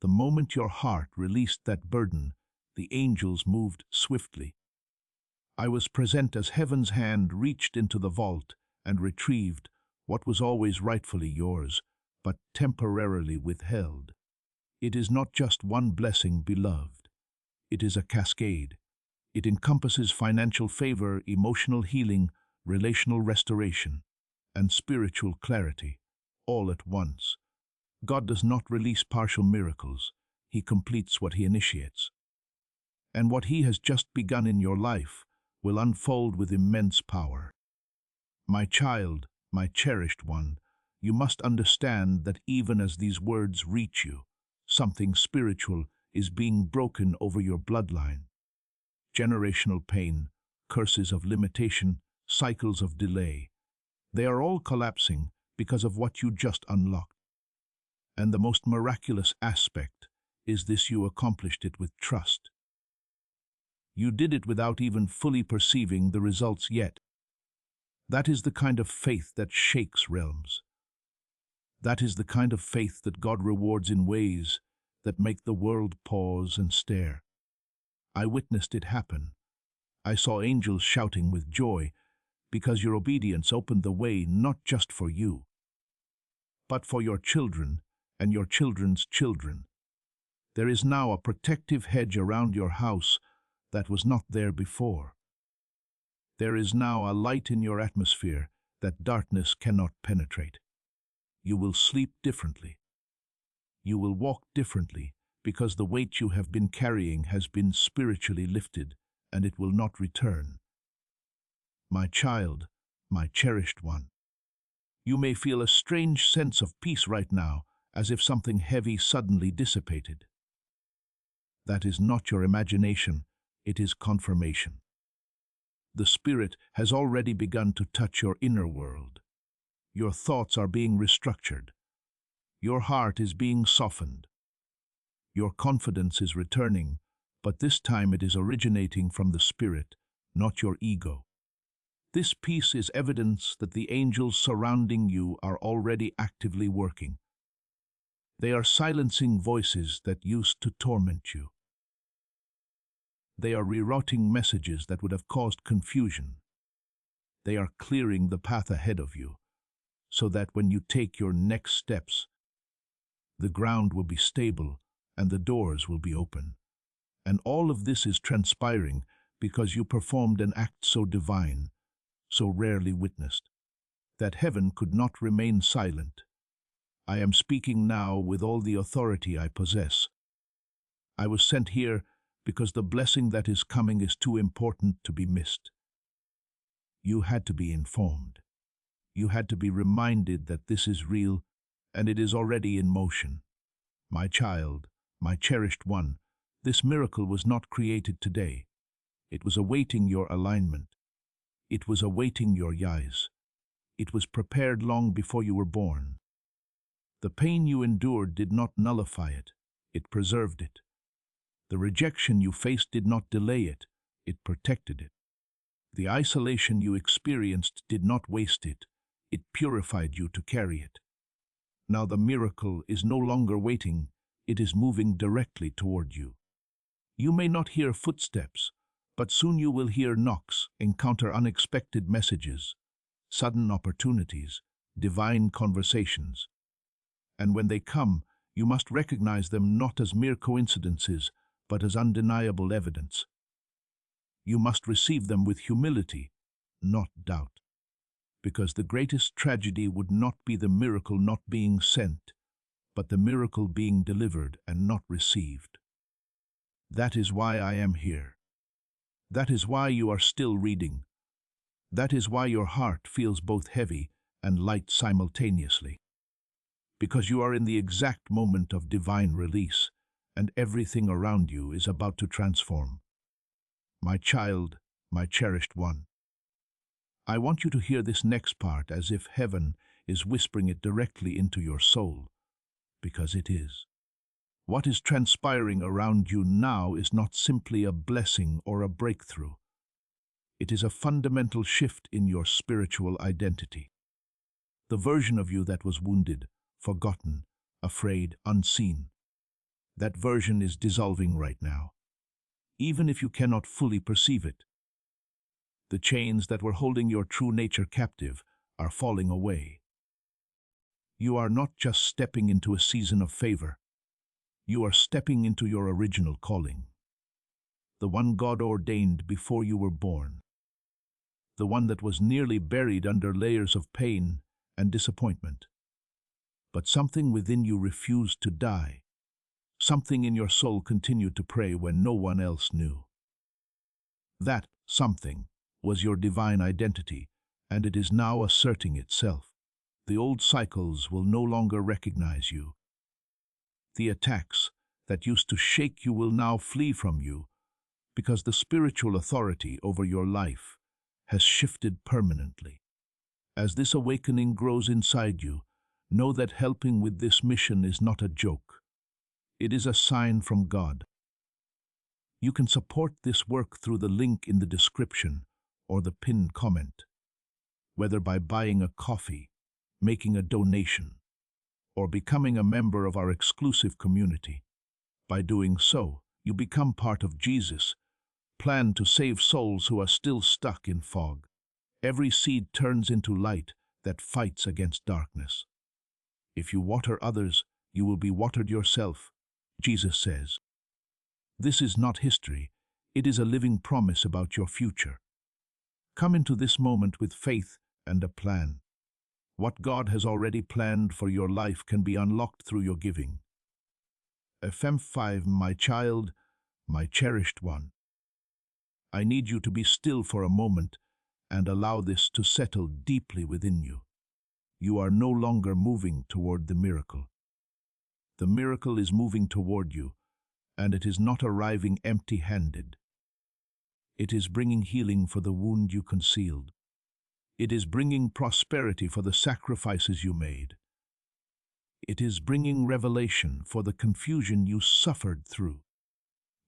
the moment your heart released that burden, the angels moved swiftly. I was present as heaven's hand reached into the vault and retrieved what was always rightfully yours, but temporarily withheld. It is not just one blessing, beloved. It is a cascade. It encompasses financial favor, emotional healing, relational restoration, and spiritual clarity, all at once. God does not release partial miracles. He completes what He initiates. And what He has just begun in your life will unfold with immense power. My child, my cherished one, you must understand that even as these words reach you, something spiritual is being broken over your bloodline. Generational pain, curses of limitation, cycles of delay. They are all collapsing because of what you just unlocked. And the most miraculous aspect is this: you accomplished it with trust. You did it without even fully perceiving the results yet. That is the kind of faith that shakes realms. That is the kind of faith that God rewards in ways that make the world pause and stare. I witnessed it happen. I saw angels shouting with joy because your obedience opened the way not just for you, but for your children and your children's children. There is now a protective hedge around your house that was not there before. There is now a light in your atmosphere that darkness cannot penetrate. You will sleep differently. You will walk differently because the weight you have been carrying has been spiritually lifted, and it will not return. My child, my cherished one, you may feel a strange sense of peace right now, as if something heavy suddenly dissipated. That is not your imagination, it is confirmation. The Spirit has already begun to touch your inner world. Your thoughts are being restructured. Your heart is being softened. Your confidence is returning, but this time it is originating from the Spirit, not your ego. This peace is evidence that the angels surrounding you are already actively working. They are silencing voices that used to torment you. They are rerouting messages that would have caused confusion. They are clearing the path ahead of you, so that when you take your next steps, the ground will be stable and the doors will be open. And all of this is transpiring because you performed an act so divine, so rarely witnessed, that heaven could not remain silent. I am speaking now with all the authority I possess. I was sent here because the blessing that is coming is too important to be missed. You had to be informed. You had to be reminded that this is real and it is already in motion. My child, my cherished one, this miracle was not created today. It was awaiting your alignment. It was awaiting your yes. It was prepared long before you were born. The pain you endured did not nullify it. It preserved it. The rejection you faced did not delay it. It protected it. The isolation you experienced did not waste it. It purified you to carry it. Now the miracle is no longer waiting. It is moving directly toward you. You may not hear footsteps, but soon you will hear knocks, encounter unexpected messages, sudden opportunities, divine conversations. And when they come, you must recognize them not as mere coincidences, but as undeniable evidence. You must receive them with humility, not doubt, because the greatest tragedy would not be the miracle not being sent, but the miracle being delivered and not received. That is why I am here. That is why you are still reading. That is why your heart feels both heavy and light simultaneously. Because you are in the exact moment of divine release, and everything around you is about to transform. My child, my cherished one, I want you to hear this next part as if heaven is whispering it directly into your soul, because it is. What is transpiring around you now is not simply a blessing or a breakthrough. It is a fundamental shift in your spiritual identity. The version of you that was wounded, forgotten, afraid, unseen, that version is dissolving right now, even if you cannot fully perceive it. The chains that were holding your true nature captive are falling away. You are not just stepping into a season of favor. You are stepping into your original calling, the one God ordained before you were born, the one that was nearly buried under layers of pain and disappointment. But something within you refused to die. Something in your soul continued to pray when no one else knew. That something was your divine identity, and it is now asserting itself. The old cycles will no longer recognize you. The attacks that used to shake you will now flee from you, because the spiritual authority over your life has shifted permanently. As this awakening grows inside you, know that helping with this mission is not a joke. It is a sign from God. You can support this work through the link in the description or the pinned comment, whether by buying a coffee, making a donation, or becoming a member of our exclusive community. By doing so, you become part of Jesus' plan to save souls who are still stuck in fog. Every seed turns into light that fights against darkness. If you water others, you will be watered yourself, Jesus says. This is not history, it is a living promise about your future. Come into this moment with faith and a plan. What God has already planned for your life can be unlocked through your giving. FM5, my child, my cherished one. I need you to be still for a moment and allow this to settle deeply within you. You are no longer moving toward the miracle. The miracle is moving toward you, and it is not arriving empty-handed. It is bringing healing for the wound you concealed. It is bringing prosperity for the sacrifices you made. It is bringing revelation for the confusion you suffered through.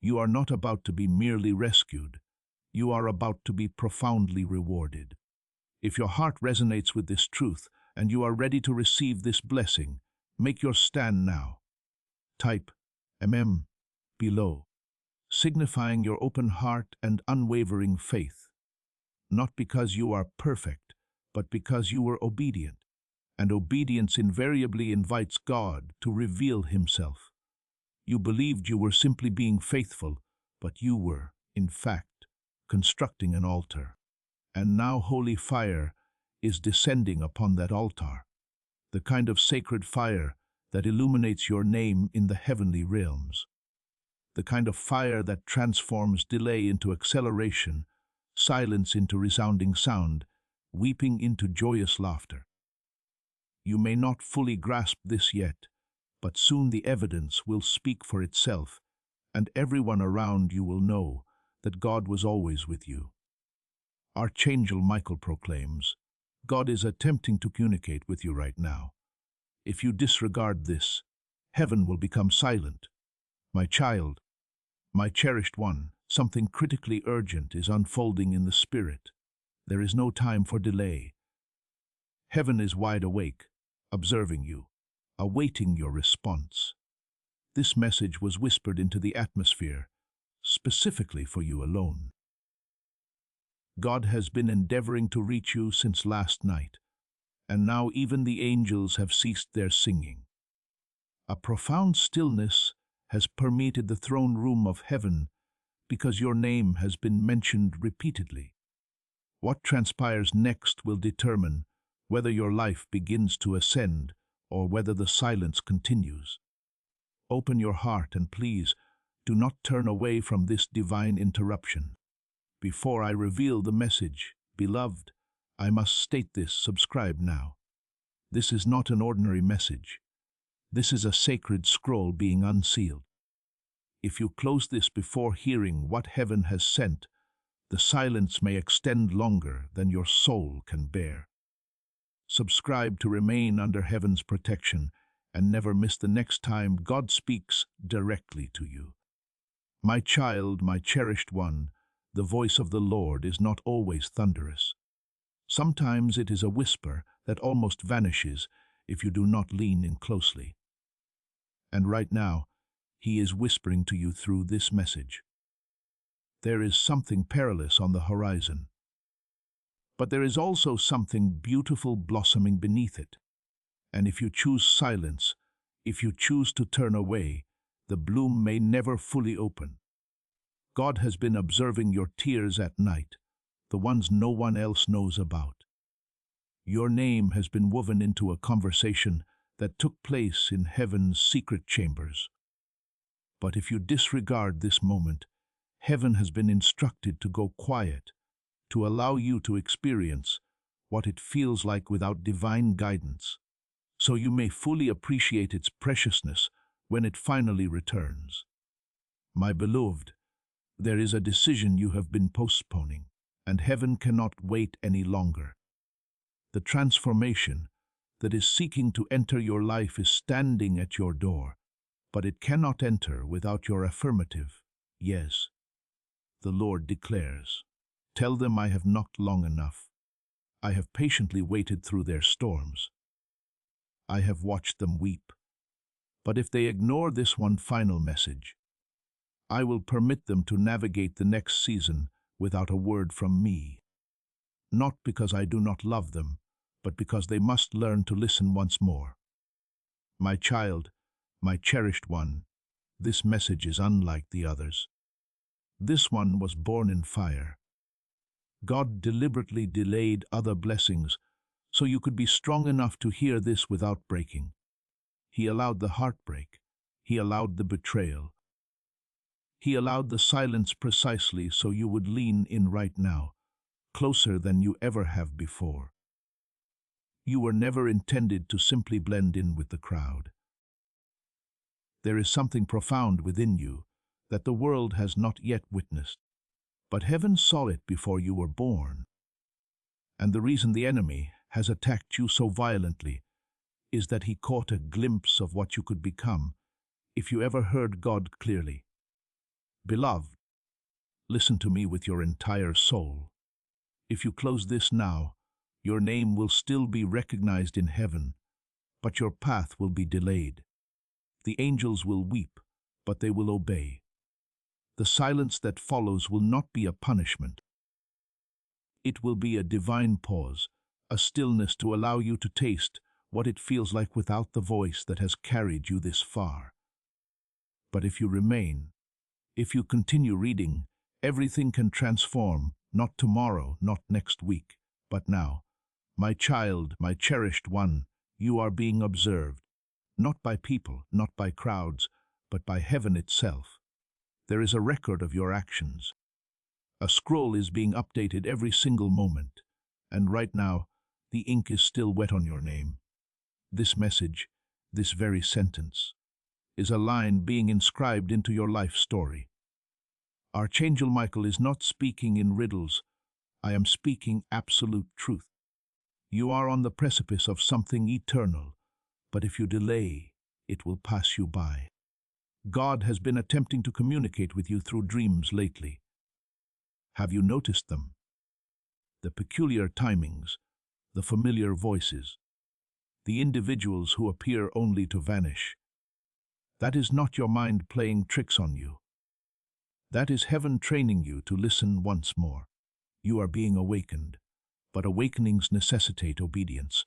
You are not about to be merely rescued. You are about to be profoundly rewarded. If your heart resonates with this truth and you are ready to receive this blessing, make your stand now. Type below, signifying your open heart and unwavering faith. Not because you are perfect, but because you were obedient. And obedience invariably invites God to reveal himself. You believed you were simply being faithful, but you were, in fact, constructing an altar. And now holy fire is descending upon that altar, the kind of sacred fire that illuminates your name in the heavenly realms, the kind of fire that transforms delay into acceleration, silence into resounding sound, weeping into joyous laughter. You may not fully grasp this yet, but soon the evidence will speak for itself, and everyone around you will know that God was always with you. Archangel Michael proclaims, God is attempting to communicate with you right now. If you disregard this, heaven will become silent. My child, my cherished one, something critically urgent is unfolding in the spirit. There is no time for delay. Heaven is wide awake, observing you, awaiting your response. This message was whispered into the atmosphere, specifically for you alone. God has been endeavoring to reach you since last night, and now even the angels have ceased their singing. A profound stillness has permeated the throne room of heaven because your name has been mentioned repeatedly. What transpires next will determine whether your life begins to ascend or whether the silence continues. Open your heart and please do not turn away from this divine interruption. Before I reveal the message, beloved, I must state this: subscribe now. This is not an ordinary message. This is a sacred scroll being unsealed. If you close this before hearing what heaven has sent, the silence may extend longer than your soul can bear. Subscribe to remain under heaven's protection and never miss the next time God speaks directly to you. My child, my cherished one, the voice of the Lord is not always thunderous. Sometimes it is a whisper that almost vanishes if you do not lean in closely. And right now, He is whispering to you through this message. There is something perilous on the horizon, but there is also something beautiful blossoming beneath it. And if you choose silence, if you choose to turn away, the bloom may never fully open. God has been observing your tears at night, the ones no one else knows about. Your name has been woven into a conversation that took place in heaven's secret chambers. But if you disregard this moment, heaven has been instructed to go quiet, to allow you to experience what it feels like without divine guidance, so you may fully appreciate its preciousness when it finally returns. My beloved, there is a decision you have been postponing, and heaven cannot wait any longer. The transformation that is seeking to enter your life is standing at your door, but it cannot enter without your affirmative, yes. The Lord declares, "Tell them I have knocked long enough. I have patiently waited through their storms. I have watched them weep. But if they ignore this one final message, I will permit them to navigate the next season without a word from me. Not because I do not love them, but because they must learn to listen once more. My child, my cherished one, this message is unlike the others. This one was born in fire. God deliberately delayed other blessings so you could be strong enough to hear this without breaking. He allowed the heartbreak. He allowed the betrayal. He allowed the silence precisely so you would lean in right now, closer than you ever have before. You were never intended to simply blend in with the crowd. There is something profound within you that the world has not yet witnessed, but heaven saw it before you were born. And the reason the enemy has attacked you so violently is that he caught a glimpse of what you could become if you ever heard God clearly. Beloved, listen to me with your entire soul. If you close this now, your name will still be recognized in heaven, but your path will be delayed. The angels will weep, but they will obey. The silence that follows will not be a punishment. It will be a divine pause, a stillness to allow you to taste what it feels like without the voice that has carried you this far. But if you remain, if you continue reading, everything can transform, not tomorrow, not next week, but now. My child, my cherished one, you are being observed, not by people, not by crowds, but by heaven itself. There is a record of your actions. A scroll is being updated every single moment, and right now, the ink is still wet on your name. This message, this very sentence, is a line being inscribed into your life story. Archangel Michael is not speaking in riddles. I am speaking absolute truth. You are on the precipice of something eternal, but if you delay, it will pass you by. God has been attempting to communicate with you through dreams lately. Have you noticed them? The peculiar timings, the familiar voices, the individuals who appear only to vanish. That is not your mind playing tricks on you. That is heaven training you to listen once more. You are being awakened, but awakenings necessitate obedience,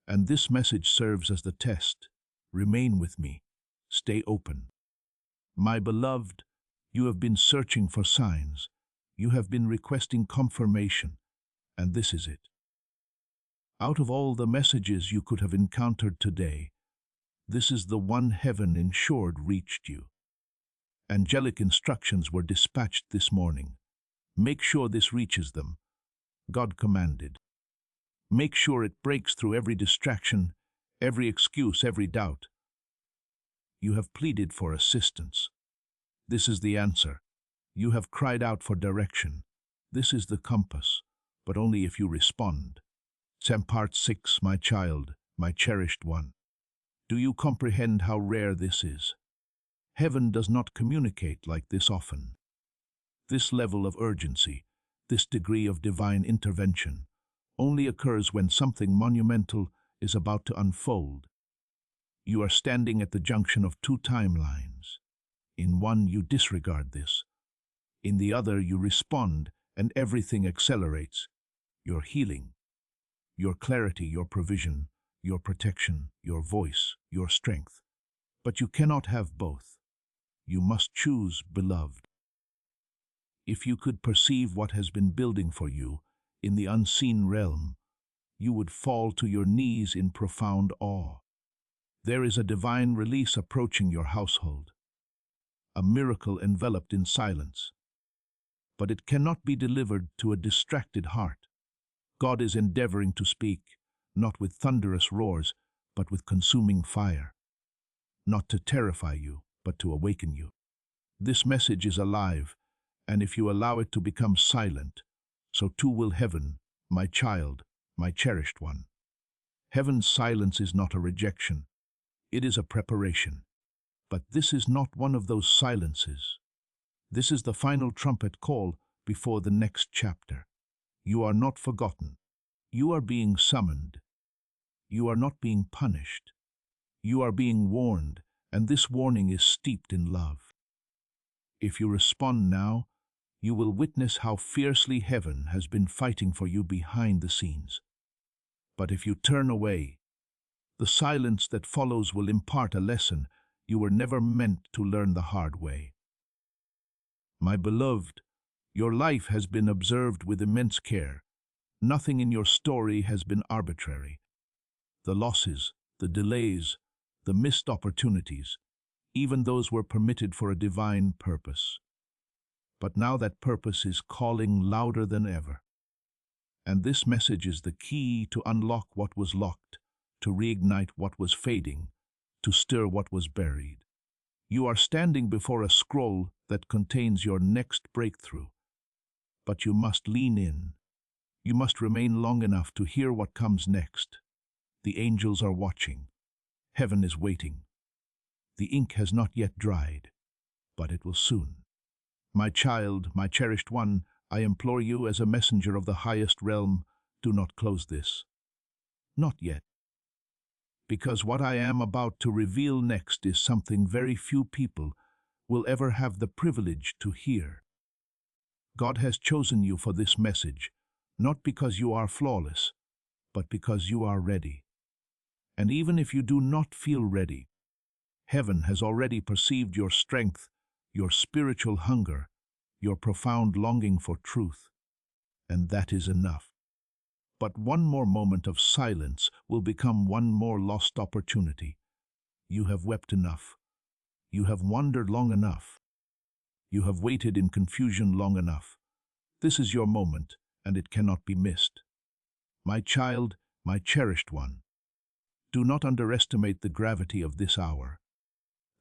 and this message serves as the test. Remain with me. Stay open. My beloved, you have been searching for signs. You have been requesting confirmation, and this is it. Out of all the messages you could have encountered today, this is the one heaven ensured reached you. Angelic instructions were dispatched this morning. Make sure this reaches them. God commanded. Make sure it breaks through every distraction, every excuse, every doubt. You have pleaded for assistance. This is the answer. You have cried out for direction. This is the compass, but only if you respond. Part 6, my child, my cherished one. Do you comprehend how rare this is? Heaven does not communicate like this often. This level of urgency, this degree of divine intervention, only occurs when something monumental is about to unfold. You are standing at the junction of two timelines. In one, you disregard this. In the other, you respond, and everything accelerates. Your healing, your clarity, your provision, your protection, your voice, your strength. But you cannot have both. You must choose, beloved. If you could perceive what has been building for you in the unseen realm, you would fall to your knees in profound awe. There is a divine release approaching your household, a miracle enveloped in silence. But it cannot be delivered to a distracted heart. God is endeavoring to speak, not with thunderous roars, but with consuming fire. Not to terrify you, but to awaken you. This message is alive, and if you allow it to become silent, so too will heaven, my child, my cherished one. Heaven's silence is not a rejection. It is a preparation. But this is not one of those silences. This is the final trumpet call before the next chapter. You are not forgotten. You are being summoned. You are not being punished. You are being warned, and this warning is steeped in love. If you respond now, you will witness how fiercely heaven has been fighting for you behind the scenes. But if you turn away, the silence that follows will impart a lesson you were never meant to learn the hard way. My beloved, your life has been observed with immense care. Nothing in your story has been arbitrary. The losses, the delays, the missed opportunities, even those were permitted for a divine purpose. But now that purpose is calling louder than ever. And this message is the key to unlock what was locked, to reignite what was fading, to stir what was buried. You are standing before a scroll that contains your next breakthrough. But you must lean in. You must remain long enough to hear what comes next. The angels are watching. Heaven is waiting. The ink has not yet dried, but it will soon. My child, my cherished one, I implore you as a messenger of the highest realm, do not close this. Not yet. Because what I am about to reveal next is something very few people will ever have the privilege to hear. God has chosen you for this message, not because you are flawless, but because you are ready. And even if you do not feel ready, heaven has already perceived your strength, your spiritual hunger, your profound longing for truth, and that is enough. But one more moment of silence will become one more lost opportunity. You have wept enough. You have wandered long enough. You have waited in confusion long enough. This is your moment, and it cannot be missed. My child, my cherished one, do not underestimate the gravity of this hour.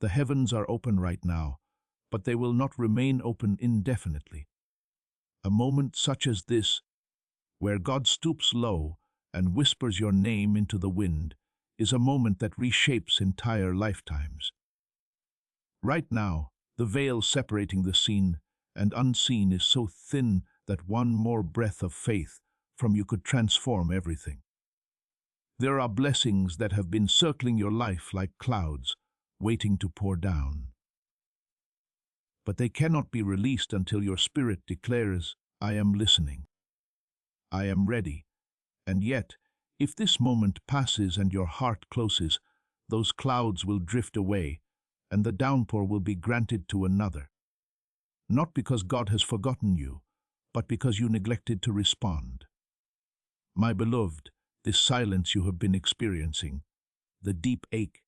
The heavens are open right now, but they will not remain open indefinitely. A moment such as this, where God stoops low and whispers your name into the wind, is a moment that reshapes entire lifetimes. Right now, the veil separating the seen and unseen is so thin that one more breath of faith from you could transform everything. There are blessings that have been circling your life like clouds, waiting to pour down. But they cannot be released until your spirit declares, I am listening. I am ready. And yet, if this moment passes and your heart closes, those clouds will drift away, and the downpour will be granted to another. Not because God has forgotten you, but because you neglected to respond. My beloved, this silence you have been experiencing, the deep ache,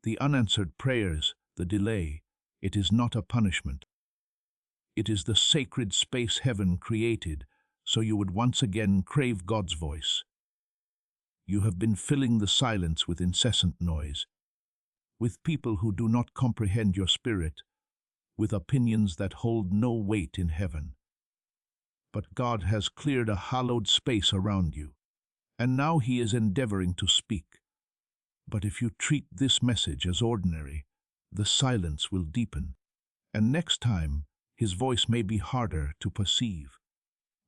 the unanswered prayers, the delay, it is not a punishment. It is the sacred space heaven created so you would once again crave God's voice. You have been filling the silence with incessant noise, with people who do not comprehend your spirit, with opinions that hold no weight in heaven. But God has cleared a hallowed space around you, and now He is endeavoring to speak. But if you treat this message as ordinary, the silence will deepen, and next time His voice may be harder to perceive.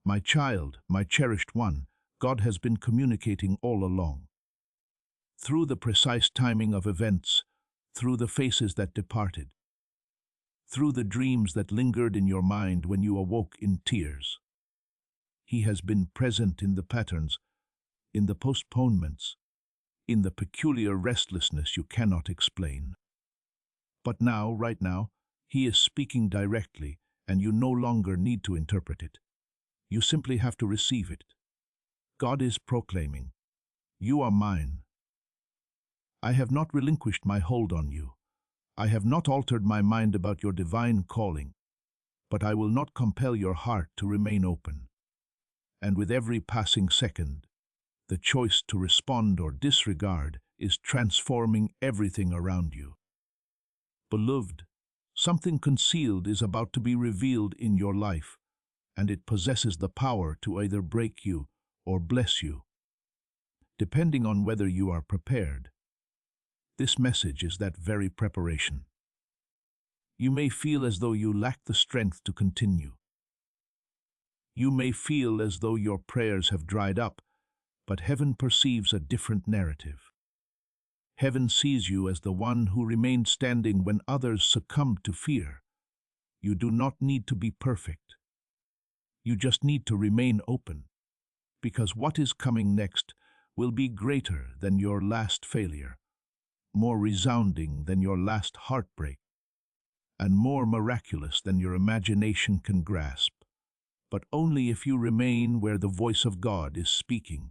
My child, my cherished one, God has been communicating all along. Through the precise timing of events, through the faces that departed, through the dreams that lingered in your mind when you awoke in tears. He has been present in the patterns, in the postponements, in the peculiar restlessness you cannot explain. But now, right now, He is speaking directly, and you no longer need to interpret it. You simply have to receive it. God is proclaiming, you are mine. I have not relinquished my hold on you. I have not altered my mind about your divine calling, but I will not compel your heart to remain open. And with every passing second, the choice to respond or disregard is transforming everything around you. Beloved, something concealed is about to be revealed in your life, and it possesses the power to either break you or bless you, depending on whether you are prepared. This message is that very preparation. You may feel as though you lack the strength to continue. You may feel as though your prayers have dried up, but heaven perceives a different narrative. Heaven sees you as the one who remained standing when others succumbed to fear. You do not need to be perfect. You just need to remain open, because what is coming next will be greater than your last failure, more resounding than your last heartbreak, and more miraculous than your imagination can grasp, but only if you remain where the voice of God is speaking.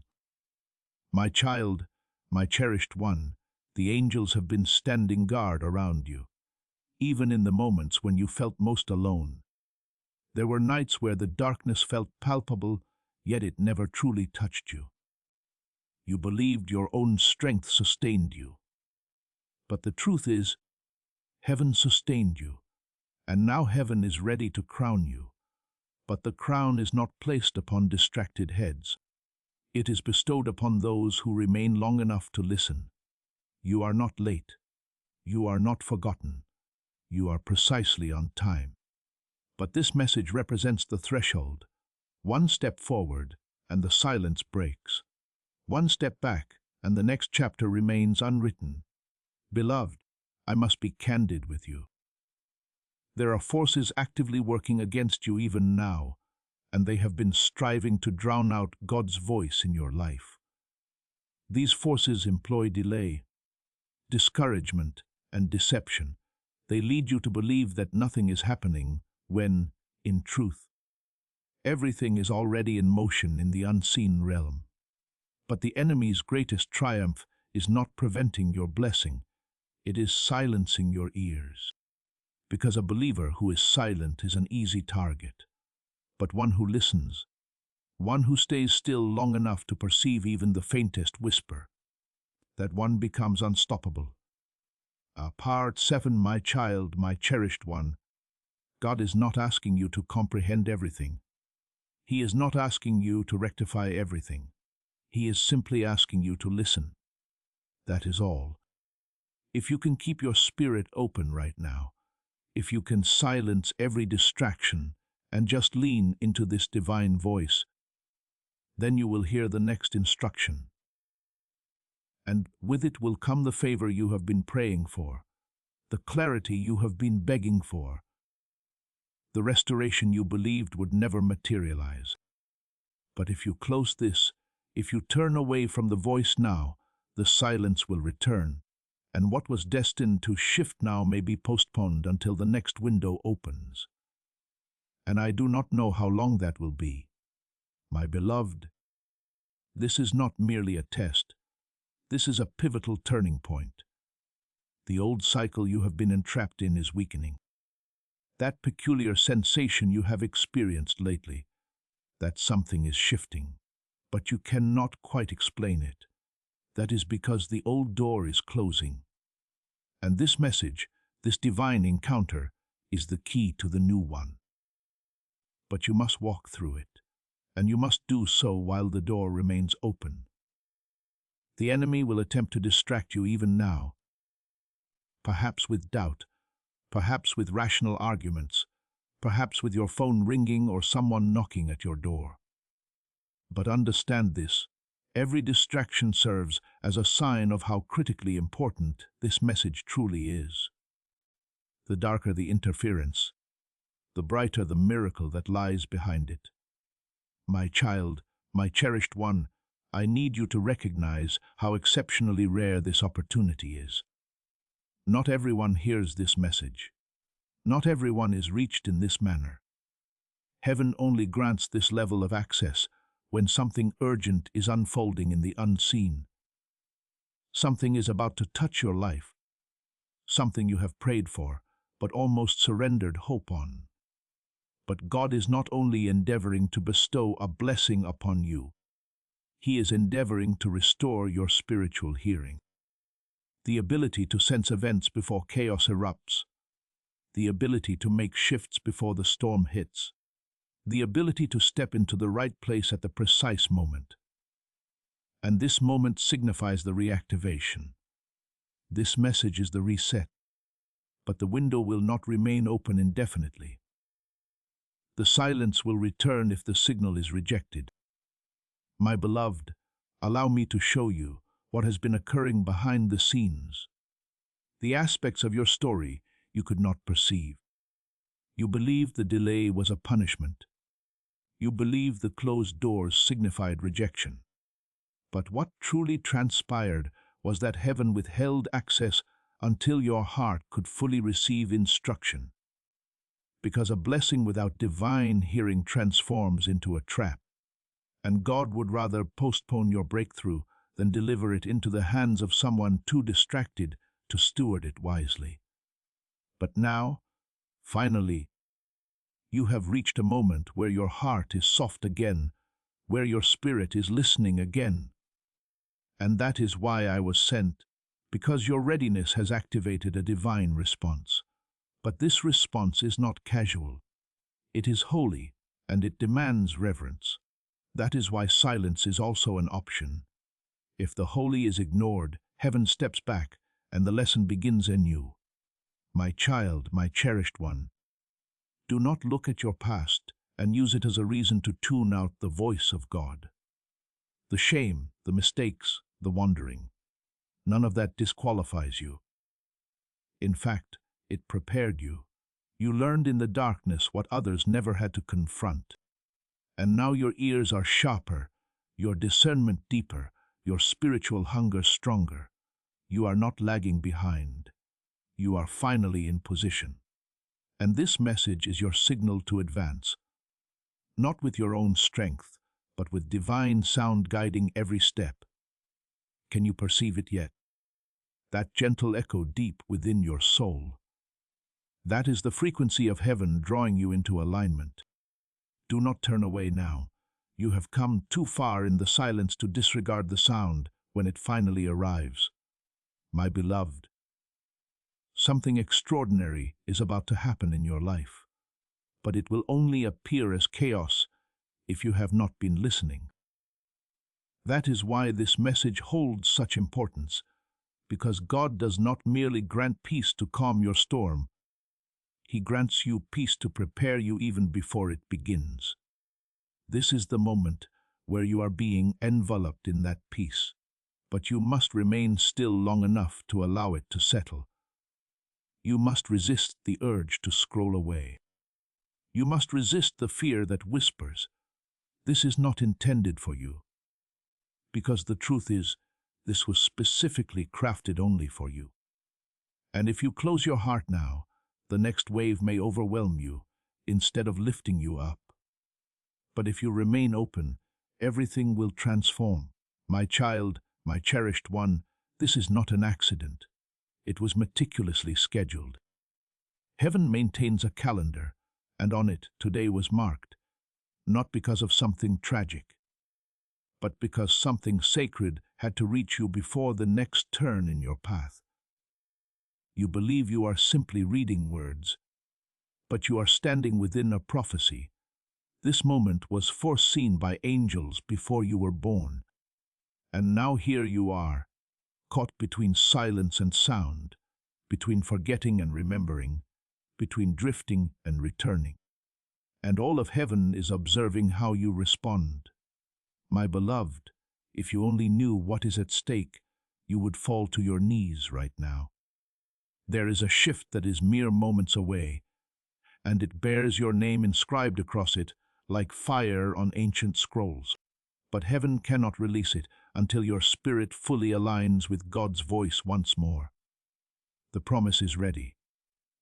My child, my cherished one, the angels have been standing guard around you, even in the moments when you felt most alone. There were nights where the darkness felt palpable, yet it never truly touched you. You believed your own strength sustained you. But the truth is, heaven sustained you, and now heaven is ready to crown you. But the crown is not placed upon distracted heads. It is bestowed upon those who remain long enough to listen. You are not late. You are not forgotten. You are precisely on time. But this message represents the threshold. One step forward, and the silence breaks. One step back, and the next chapter remains unwritten. Beloved, I must be candid with you. There are forces actively working against you even now, and they have been striving to drown out God's voice in your life. These forces employ delay, discouragement, and deception. They lead you to believe that nothing is happening when, in truth, everything is already in motion in the unseen realm. But the enemy's greatest triumph is not preventing your blessing. It is silencing your ears. Because a believer who is silent is an easy target. But one who listens, one who stays still long enough to perceive even the faintest whisper, that one becomes unstoppable. Part 7, my child, my cherished one. God is not asking you to comprehend everything. He is not asking you to rectify everything. He is simply asking you to listen. That is all. If you can keep your spirit open right now, if you can silence every distraction and just lean into this divine voice, then you will hear the next instruction. And with it will come the favor you have been praying for, the clarity you have been begging for, the restoration you believed would never materialize. But if you close this, if you turn away from the voice now, the silence will return, and what was destined to shift now may be postponed until the next window opens. And I do not know how long that will be. My beloved, this is not merely a test. This is a pivotal turning point. The old cycle you have been entrapped in is weakening. That peculiar sensation you have experienced lately, that something is shifting, but you cannot quite explain it. That is because the old door is closing. And this message, this divine encounter, is the key to the new one. But you must walk through it, and you must do so while the door remains open. The enemy will attempt to distract you even now, perhaps with doubt, perhaps with rational arguments, perhaps with your phone ringing or someone knocking at your door. But understand this, every distraction serves as a sign of how critically important this message truly is. The darker the interference, the brighter the miracle that lies behind it. My child, my cherished one, I need you to recognize how exceptionally rare this opportunity is. Not everyone hears this message. Not everyone is reached in this manner. Heaven only grants this level of access when something urgent is unfolding in the unseen. Something is about to touch your life, something you have prayed for, but almost surrendered hope on. But God is not only endeavoring to bestow a blessing upon you, He is endeavoring to restore your spiritual hearing. The ability to sense events before chaos erupts, the ability to make shifts before the storm hits, the ability to step into the right place at the precise moment. And this moment signifies the reactivation. This message is the reset. but the window will not remain open indefinitely. The silence will return if the signal is rejected. My beloved, allow me to show you what has been occurring behind the scenes. The aspects of your story you could not perceive. You believed the delay was a punishment. You believed the closed doors signified rejection. But what truly transpired was that heaven withheld access until your heart could fully receive instruction. Because a blessing without divine hearing transforms into a trap, and God would rather postpone your breakthrough than deliver it into the hands of someone too distracted to steward it wisely. But now, finally, you have reached a moment where your heart is soft again, where your spirit is listening again. And that is why I was sent, because your readiness has activated a divine response. But this response is not casual. It is holy, and it demands reverence. That is why silence is also an option. If the holy is ignored, heaven steps back, and the lesson begins anew. My child, my cherished one, do not look at your past and use it as a reason to tune out the voice of God. The shame, the mistakes, the wandering, none of that disqualifies you. In fact, it prepared you. You learned in the darkness what others never had to confront. And now your ears are sharper, your discernment deeper, your spiritual hunger stronger. You are not lagging behind. You are finally in position. And this message is your signal to advance, not with your own strength, but with divine sound guiding every step. Can you perceive it yet? That gentle echo deep within your soul. That is the frequency of heaven drawing you into alignment. Do not turn away now. You have come too far in the silence to disregard the sound when it finally arrives. My beloved, something extraordinary is about to happen in your life, but it will only appear as chaos if you have not been listening. That is why this message holds such importance, because God does not merely grant peace to calm your storm. He grants you peace to prepare you even before it begins. This is the moment where you are being enveloped in that peace, but you must remain still long enough to allow it to settle. You must resist the urge to scroll away. You must resist the fear that whispers, "This is not intended for you." Because the truth is, this was specifically crafted only for you. And if you close your heart now, the next wave may overwhelm you instead of lifting you up. But if you remain open, everything will transform. My child, my cherished one, this is not an accident. It was meticulously scheduled. Heaven maintains a calendar, and on it today was marked, not because of something tragic, but because something sacred had to reach you before the next turn in your path. You believe you are simply reading words, but you are standing within a prophecy. This moment was foreseen by angels before you were born. And now here you are, caught between silence and sound, between forgetting and remembering, between drifting and returning. And all of heaven is observing how you respond. My beloved, if you only knew what is at stake, you would fall to your knees right now. There is a shift that is mere moments away, and it bears your name inscribed across it like fire on ancient scrolls. But heaven cannot release it until your spirit fully aligns with God's voice once more. The promise is ready.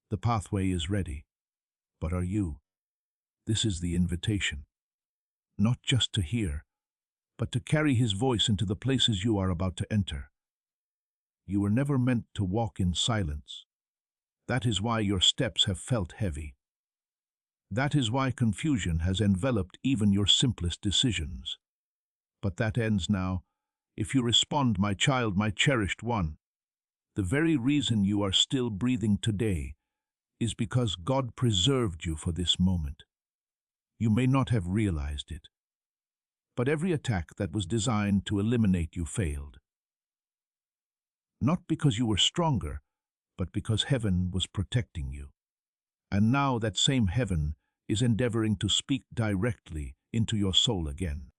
The pathway is ready. But are you? This is the invitation. Not just to hear, but to carry His voice into the places you are about to enter. You were never meant to walk in silence. That is why your steps have felt heavy. That is why confusion has enveloped even your simplest decisions. But that ends now, if you respond, my child, my cherished one. The very reason you are still breathing today is because God preserved you for this moment. You may not have realized it, but every attack that was designed to eliminate you failed. Not because you were stronger, but because heaven was protecting you. And now that same heaven is endeavoring to speak directly into your soul again.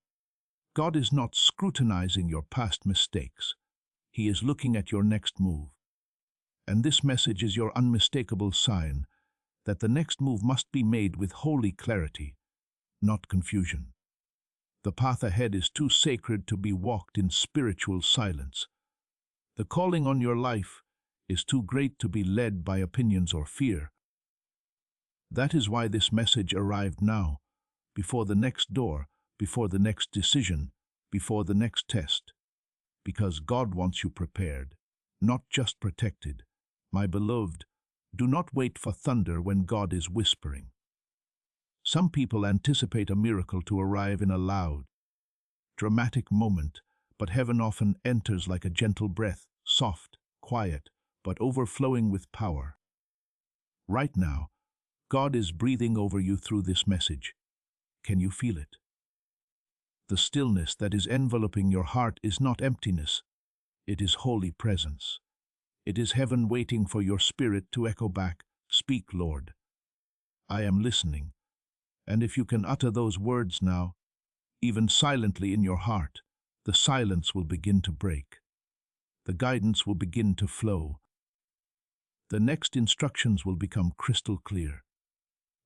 God is not scrutinizing your past mistakes. He is looking at your next move. And this message is your unmistakable sign that the next move must be made with holy clarity, not confusion. The path ahead is too sacred to be walked in spiritual silence. The calling on your life is too great to be led by opinions or fear. That is why this message arrived now, before the next door, before the next decision, before the next test. Because God wants you prepared, not just protected. My beloved, do not wait for thunder when God is whispering. Some people anticipate a miracle to arrive in a loud, dramatic moment, but heaven often enters like a gentle breath, soft, quiet, but overflowing with power. Right now, God is breathing over you through this message. Can you feel it? The stillness that is enveloping your heart is not emptiness. It is holy presence. It is heaven waiting for your spirit to echo back, "Speak, Lord. I am listening." And if you can utter those words now, even silently in your heart, the silence will begin to break. The guidance will begin to flow. The next instructions will become crystal clear.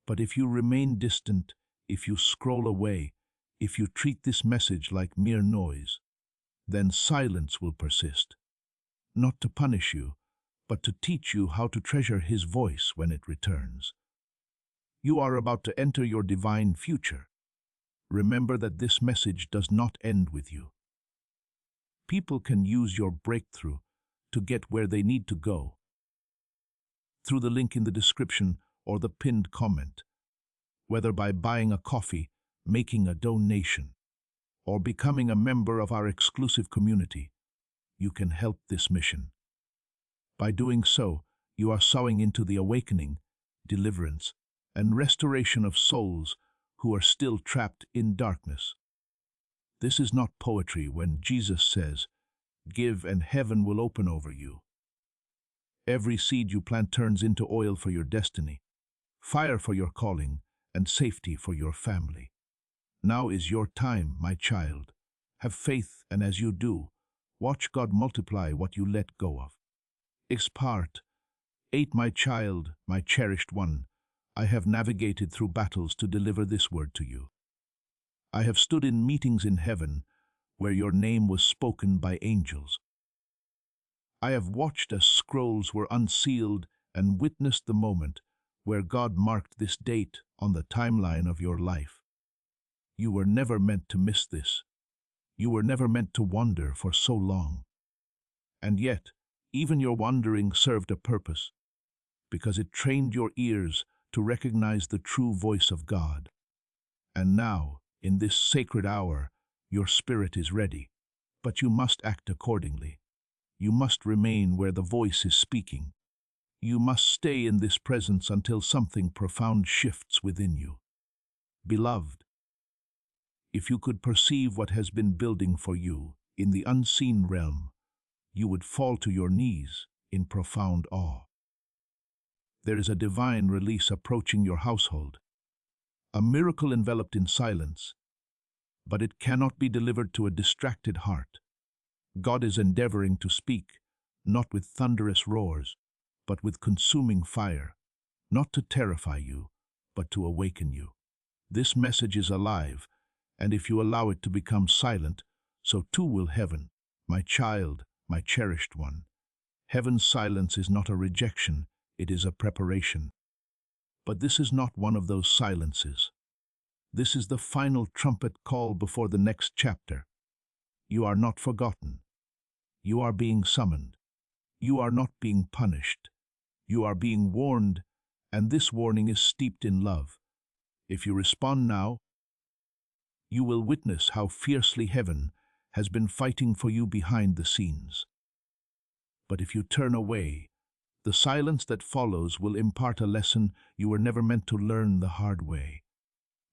But if you remain distant, if you scroll away, if you treat this message like mere noise, then silence will persist. Not to punish you, but to teach you how to treasure His voice when it returns. You are about to enter your divine future. Remember that this message does not end with you. People can use your breakthrough to get where they need to go. Through the link in the description or the pinned comment, whether by buying a coffee, making a donation, or becoming a member of our exclusive community, you can help this mission. By doing so, you are sowing into the awakening, deliverance, and restoration of souls who are still trapped in darkness. This is not poetry when Jesus says, "Give and heaven will open over you." Every seed you plant turns into oil for your destiny, fire for your calling, and safety for your family. Now is your time, my child. Have faith, and as you do, watch God multiply what you let go of. Part 8. My child, my cherished one, I have navigated through battles to deliver this word to you. I have stood in meetings in heaven where your name was spoken by angels. I have watched as scrolls were unsealed and witnessed the moment where God marked this date on the timeline of your life. You were never meant to miss this. You were never meant to wander for so long. And yet, even your wandering served a purpose, because it trained your ears to recognize the true voice of God. And now, in this sacred hour, your spirit is ready, but you must act accordingly. You must remain where the voice is speaking. You must stay in this presence until something profound shifts within you. Beloved, if you could perceive what has been building for you in the unseen realm, you would fall to your knees in profound awe. There is a divine release approaching your household, a miracle enveloped in silence, but it cannot be delivered to a distracted heart. God is endeavoring to speak, not with thunderous roars, but with consuming fire, not to terrify you, but to awaken you. This message is alive, and if you allow it to become silent, so too will heaven. My child, my cherished one. Heaven's silence is not a rejection, it is a preparation. But this is not one of those silences. This is the final trumpet call before the next chapter. You are not forgotten. You are being summoned. You are not being punished. You are being warned, and this warning is steeped in love. If you respond now, you will witness how fiercely heaven has been fighting for you behind the scenes. But if you turn away, the silence that follows will impart a lesson you were never meant to learn the hard way.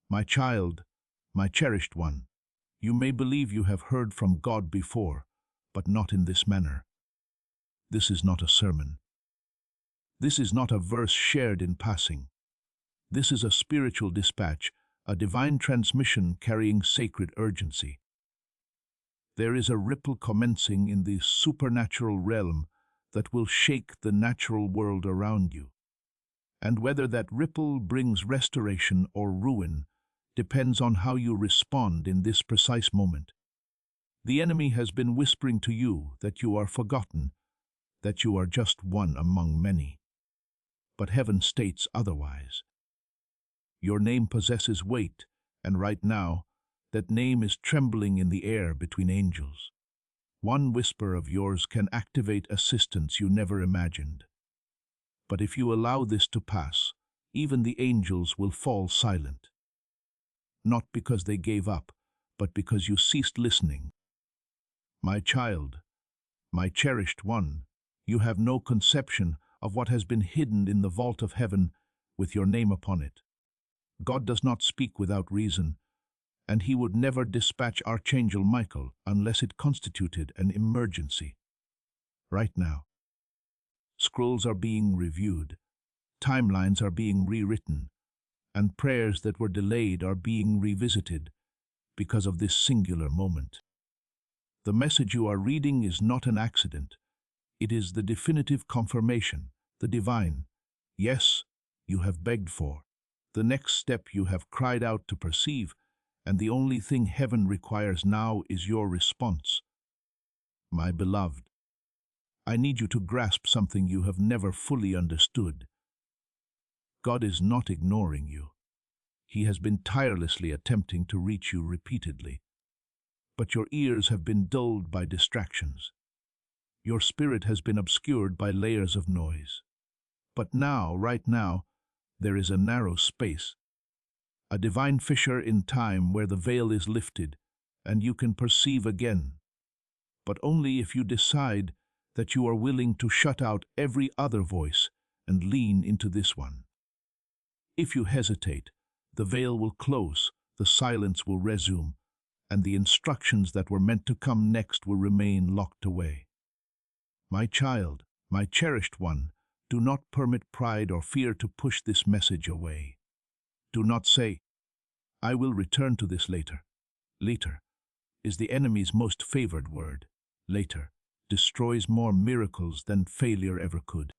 My child, my cherished one, you may believe you have heard from God before, but not in this manner. This is not a sermon. This is not a verse shared in passing. This is a spiritual dispatch, a divine transmission carrying sacred urgency. There is a ripple commencing in the supernatural realm that will shake the natural world around you. And whether that ripple brings restoration or ruin depends on how you respond in this precise moment. The enemy has been whispering to you that you are forgotten, that you are just one among many. But heaven states otherwise. Your name possesses weight, and right now, that name is trembling in the air between angels. One whisper of yours can activate assistance you never imagined. But if you allow this to pass, even the angels will fall silent. Not because they gave up, but because you ceased listening. My child, my cherished one, you have no conception of what has been hidden in the vault of heaven with your name upon it. God does not speak without reason, and he would never dispatch Archangel Michael unless it constituted an emergency. Right now, scrolls are being reviewed, timelines are being rewritten, and prayers that were delayed are being revisited because of this singular moment. The message you are reading is not an accident. It is the definitive confirmation, the divine. Yes, you have begged for. The next step you have cried out to perceive, and the only thing heaven requires now is your response. My beloved, I need you to grasp something you have never fully understood. God is not ignoring you. He has been tirelessly attempting to reach you repeatedly. But your ears have been dulled by distractions. Your spirit has been obscured by layers of noise. But now, right now, there is a narrow space, a divine fissure in time where the veil is lifted, and you can perceive again. But only if you decide that you are willing to shut out every other voice and lean into this one. If you hesitate, the veil will close, the silence will resume, and the instructions that were meant to come next will remain locked away. My child, my cherished one, do not permit pride or fear to push this message away. Do not say, I will return to this later. Later is the enemy's most favored word. Later destroys more miracles than failure ever could.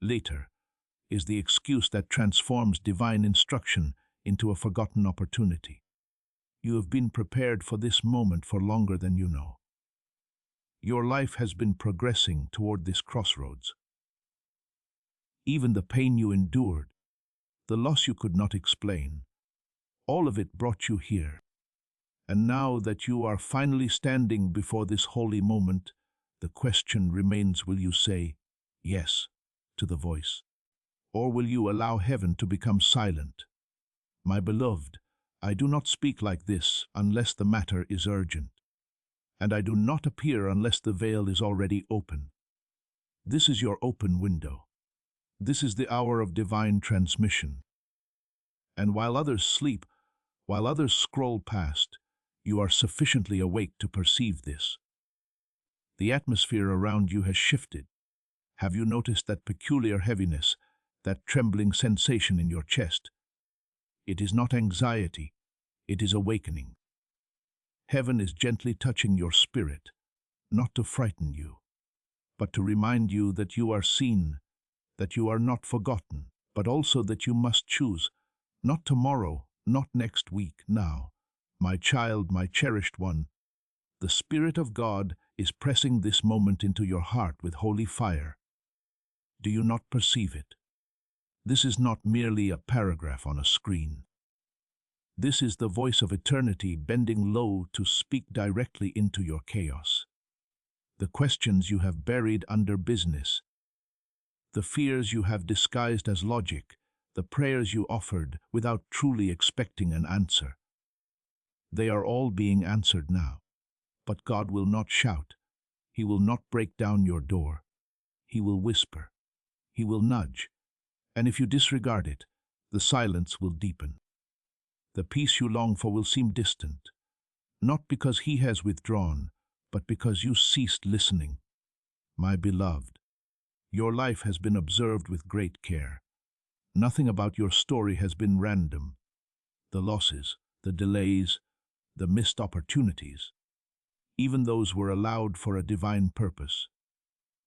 Later is the excuse that transforms divine instruction into a forgotten opportunity. You have been prepared for this moment for longer than you know. Your life has been progressing toward this crossroads. Even the pain you endured, the loss you could not explain, all of it brought you here. And now that you are finally standing before this holy moment, the question remains, will you say yes to the voice? Or will you allow heaven to become silent? My beloved, I do not speak like this unless the matter is urgent. And I do not appear unless the veil is already open. This is your open window. This is the hour of divine transmission. And while others sleep, while others scroll past, you are sufficiently awake to perceive this. The atmosphere around you has shifted. Have you noticed that peculiar heaviness, that trembling sensation in your chest? It is not anxiety, it is awakening. Heaven is gently touching your spirit, not to frighten you, but to remind you that you are seen, that you are not forgotten, but also that you must choose, not tomorrow, not next week, now. My child, my cherished one, the Spirit of God is pressing this moment into your heart with holy fire. Do you not perceive it? This is not merely a paragraph on a screen. This is the voice of eternity bending low to speak directly into your chaos. The questions you have buried under business, the fears you have disguised as logic, the prayers you offered without truly expecting an answer. They are all being answered now. But God will not shout. He will not break down your door. He will whisper. He will nudge. And if you disregard it, the silence will deepen. The peace you long for will seem distant, not because he has withdrawn, but because you ceased listening. My beloved, Your life has been observed with great care. Nothing about your story has been random. The losses, the delays, the missed opportunities, even those were allowed for a divine purpose.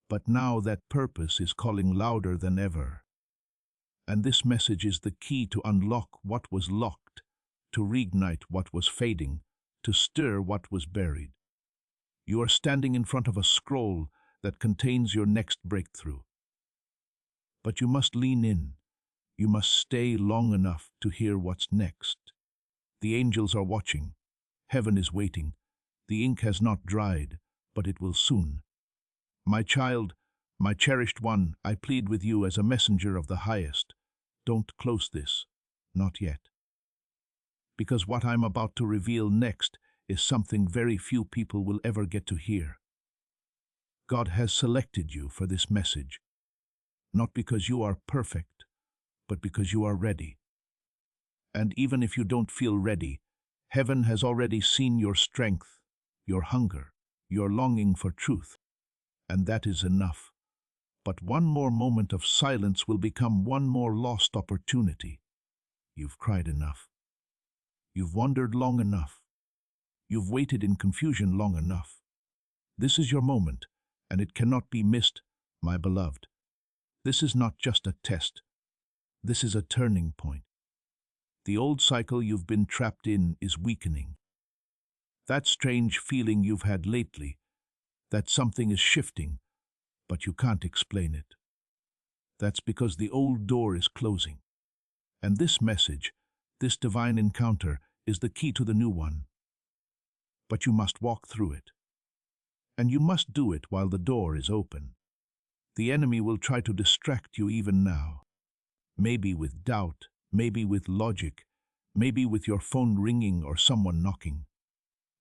But now that purpose is calling louder than ever. And this message is the key to unlock what was locked, to reignite what was fading, to stir what was buried. You are standing in front of a scroll that contains your next breakthrough. But you must lean in. You must stay long enough to hear what's next. The angels are watching. Heaven is waiting. The ink has not dried, but it will soon. My child, my cherished one, I plead with you as a messenger of the highest. Don't close this. Not yet. Because what I'm about to reveal next is something very few people will ever get to hear. God has selected you for this message, not because you are perfect, but because you are ready. And even if you don't feel ready, heaven has already seen your strength, your hunger, your longing for truth, and that is enough. But one more moment of silence will become one more lost opportunity. You've cried enough. You've wandered long enough. You've waited in confusion long enough. This is your moment, and it cannot be missed, my beloved. This is not just a test. This is a turning point. The old cycle you've been trapped in is weakening. That strange feeling you've had lately, that something is shifting, but you can't explain it. That's because the old door is closing. And this message, this divine encounter, is the key to the new one. But you must walk through it. And you must do it while the door is open. The enemy will try to distract you even now. Maybe with doubt, maybe with logic, maybe with your phone ringing or someone knocking.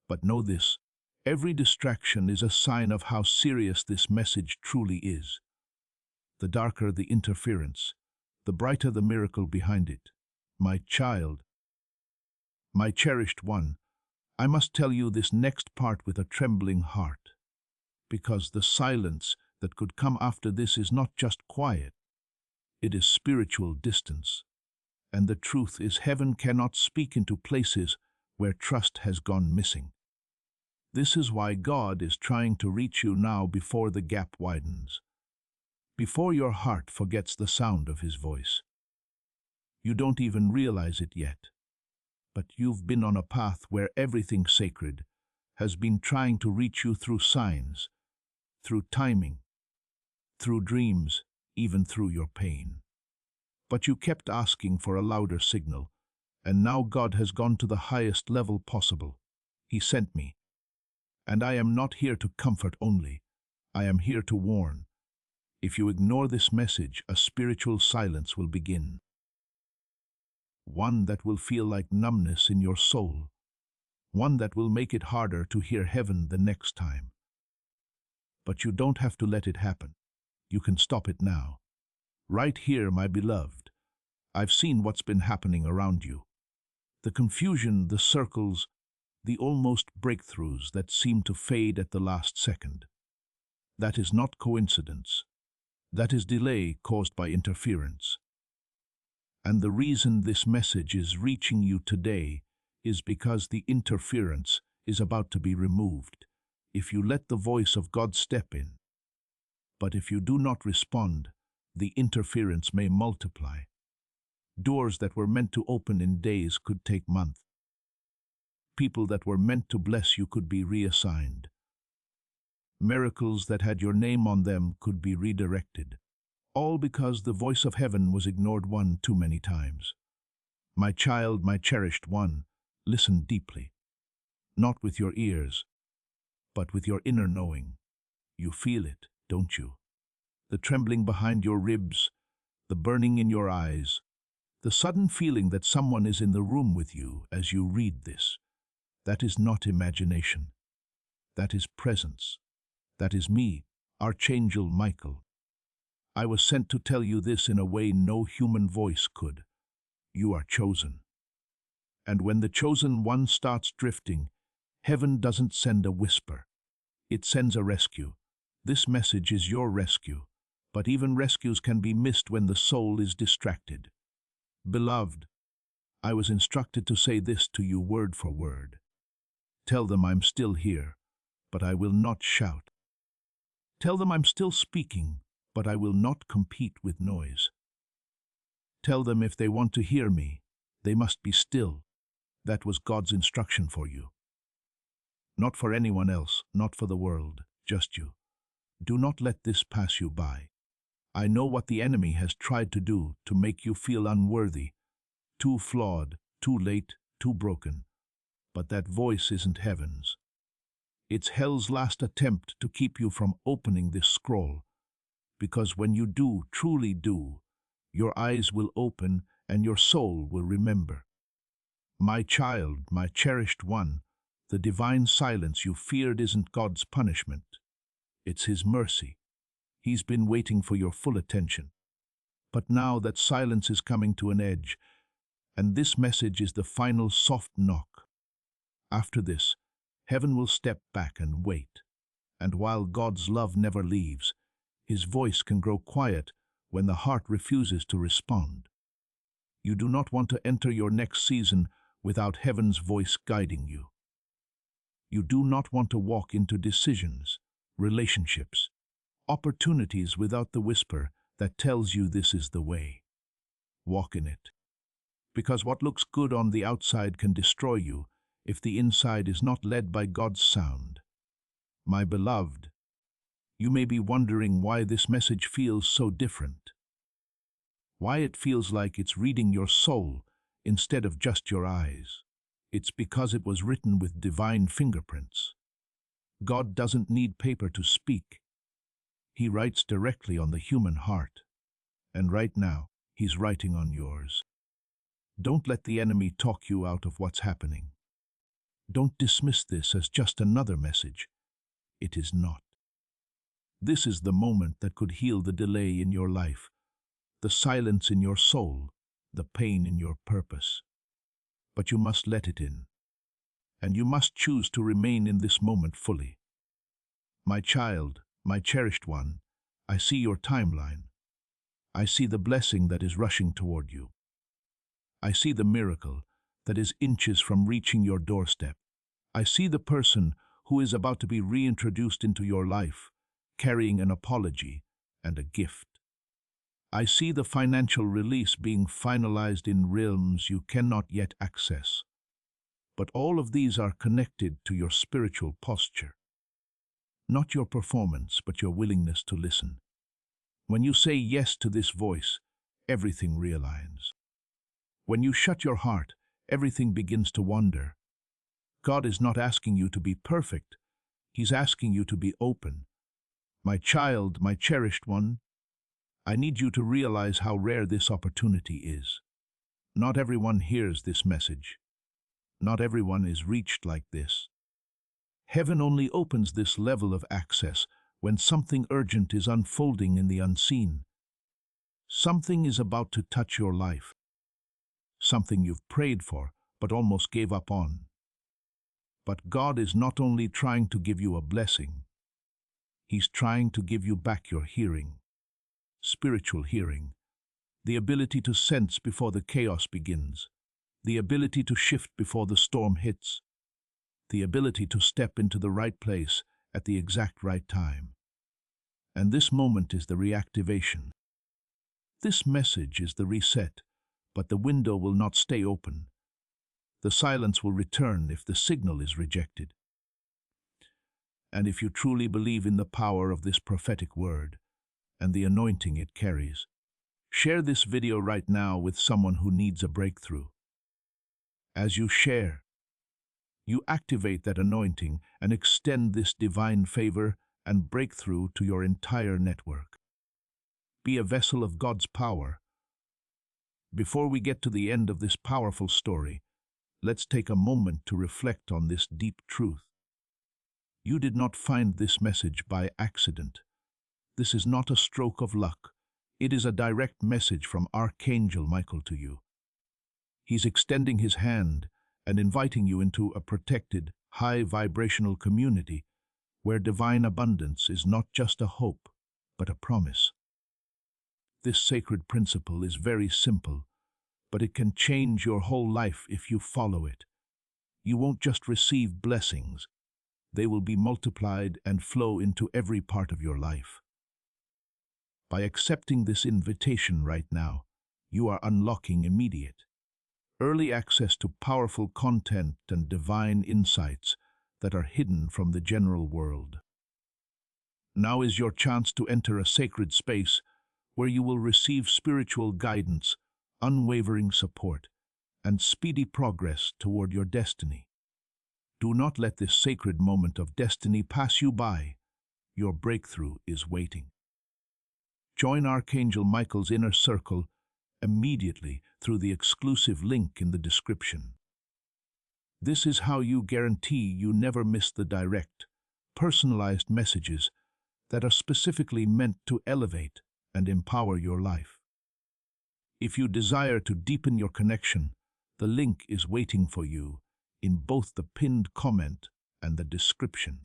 But know this, every distraction is a sign of how serious this message truly is. The darker the interference, the brighter the miracle behind it. My child, my cherished one, I must tell you this next part with a trembling heart, because the silence that could come after this is not just quiet, it is spiritual distance. And the truth is, heaven cannot speak into places where trust has gone missing. This is why God is trying to reach you now before the gap widens, before your heart forgets the sound of His voice. You don't even realize it yet, but you've been on a path where everything sacred has been trying to reach you through signs, through timing, through dreams, even through your pain. But you kept asking for a louder signal, and now God has gone to the highest level possible. He sent me. And I am not here to comfort only. I am here to warn. If you ignore this message, a spiritual silence will begin. One that will feel like numbness in your soul. One that will make it harder to hear heaven the next time. But you don't have to let it happen. You can stop it now. Right here, my beloved. I've seen what's been happening around you. The confusion, the circles, the almost breakthroughs that seem to fade at the last second. That is not coincidence. That is delay caused by interference. And the reason this message is reaching you today is because the interference is about to be removed, if you let the voice of God step in. But if you do not respond, the interference may multiply. Doors that were meant to open in days could take months. People that were meant to bless you could be reassigned. Miracles that had your name on them could be redirected. All because the voice of heaven was ignored one too many times. My child, my cherished one, listen deeply. Not with your ears, but with your inner knowing. You feel it, don't you? The trembling behind your ribs, the burning in your eyes, the sudden feeling that someone is in the room with you as you read this. That is not imagination. That is presence. That is me, Archangel Michael. I was sent to tell you this in a way no human voice could. You are chosen. And when the chosen one starts drifting, heaven doesn't send a whisper. It sends a rescue. This message is your rescue. But even rescues can be missed when the soul is distracted. Beloved, I was instructed to say this to you word for word. Tell them I'm still here, but I will not shout. Tell them I'm still speaking, but I will not compete with noise. Tell them if they want to hear me, they must be still. That was God's instruction for you. Not for anyone else, not for the world, just you. Do not let this pass you by. I know what the enemy has tried to do to make you feel unworthy, too flawed, too late, too broken. But that voice isn't heaven's. It's hell's last attempt to keep you from opening this scroll. Because when you do, truly do, your eyes will open and your soul will remember. My child, my cherished one, the divine silence you feared isn't God's punishment. It's His mercy. He's been waiting for your full attention. But now that silence is coming to an edge, and this message is the final soft knock. After this, heaven will step back and wait. And while God's love never leaves, His voice can grow quiet when the heart refuses to respond. You do not want to enter your next season without heaven's voice guiding you. You do not want to walk into decisions, relationships, opportunities without the whisper that tells you this is the way. Walk in it. Because what looks good on the outside can destroy you if the inside is not led by God's sound. My beloved, you may be wondering why this message feels so different. Why it feels like it's reading your soul instead of just your eyes. It's because it was written with divine fingerprints. God doesn't need paper to speak. He writes directly on the human heart. And right now, He's writing on yours. Don't let the enemy talk you out of what's happening. Don't dismiss this as just another message. It is not. This is the moment that could heal the delay in your life, the silence in your soul, the pain in your purpose. But you must let it in. And you must choose to remain in this moment fully. My child, my cherished one, I see your timeline. I see the blessing that is rushing toward you. I see the miracle that is inches from reaching your doorstep. I see the person who is about to be reintroduced into your life, carrying an apology and a gift. I see the financial release being finalized in realms you cannot yet access. But all of these are connected to your spiritual posture. Not your performance, but your willingness to listen. When you say yes to this voice, everything realigns. When you shut your heart, everything begins to wander. God is not asking you to be perfect. He's asking you to be open. My child, my cherished one, I need you to realize how rare this opportunity is. Not everyone hears this message. Not everyone is reached like this. Heaven only opens this level of access when something urgent is unfolding in the unseen. Something is about to touch your life. Something you've prayed for, but almost gave up on. But God is not only trying to give you a blessing, He's trying to give you back your hearing. Spiritual hearing. The ability to sense before the chaos begins. The ability to shift before the storm hits. The ability to step into the right place at the exact right time. And this moment is the reactivation. This message is the reset, but the window will not stay open. The silence will return if the signal is rejected. And if you truly believe in the power of this prophetic word and the anointing it carries, share this video right now with someone who needs a breakthrough. As you share, you activate that anointing and extend this divine favor and breakthrough to your entire network. Be a vessel of God's power. Before we get to the end of this powerful story, let's take a moment to reflect on this deep truth. You did not find this message by accident. This is not a stroke of luck. It is a direct message from Archangel Michael to you. He's extending his hand and inviting you into a protected, high-vibrational community where divine abundance is not just a hope, but a promise. This sacred principle is very simple, but it can change your whole life if you follow it. You won't just receive blessings, they will be multiplied and flow into every part of your life. By accepting this invitation right now, you are unlocking immediate, early access to powerful content and divine insights that are hidden from the general world. Now is your chance to enter a sacred space where you will receive spiritual guidance, unwavering support, and speedy progress toward your destiny. Do not let this sacred moment of destiny pass you by. Your breakthrough is waiting. Join Archangel Michael's inner circle immediately through the exclusive link in the description. This is how you guarantee you never miss the direct, personalized messages that are specifically meant to elevate and empower your life. If you desire to deepen your connection, the link is waiting for you in both the pinned comment and the description.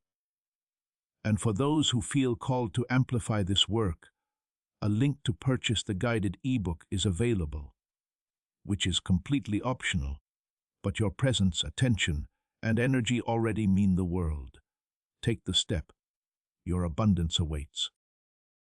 And for those who feel called to amplify this work, a link to purchase the guided ebook is available, which is completely optional, but your presence, attention, and energy already mean the world. Take the step. Your abundance awaits.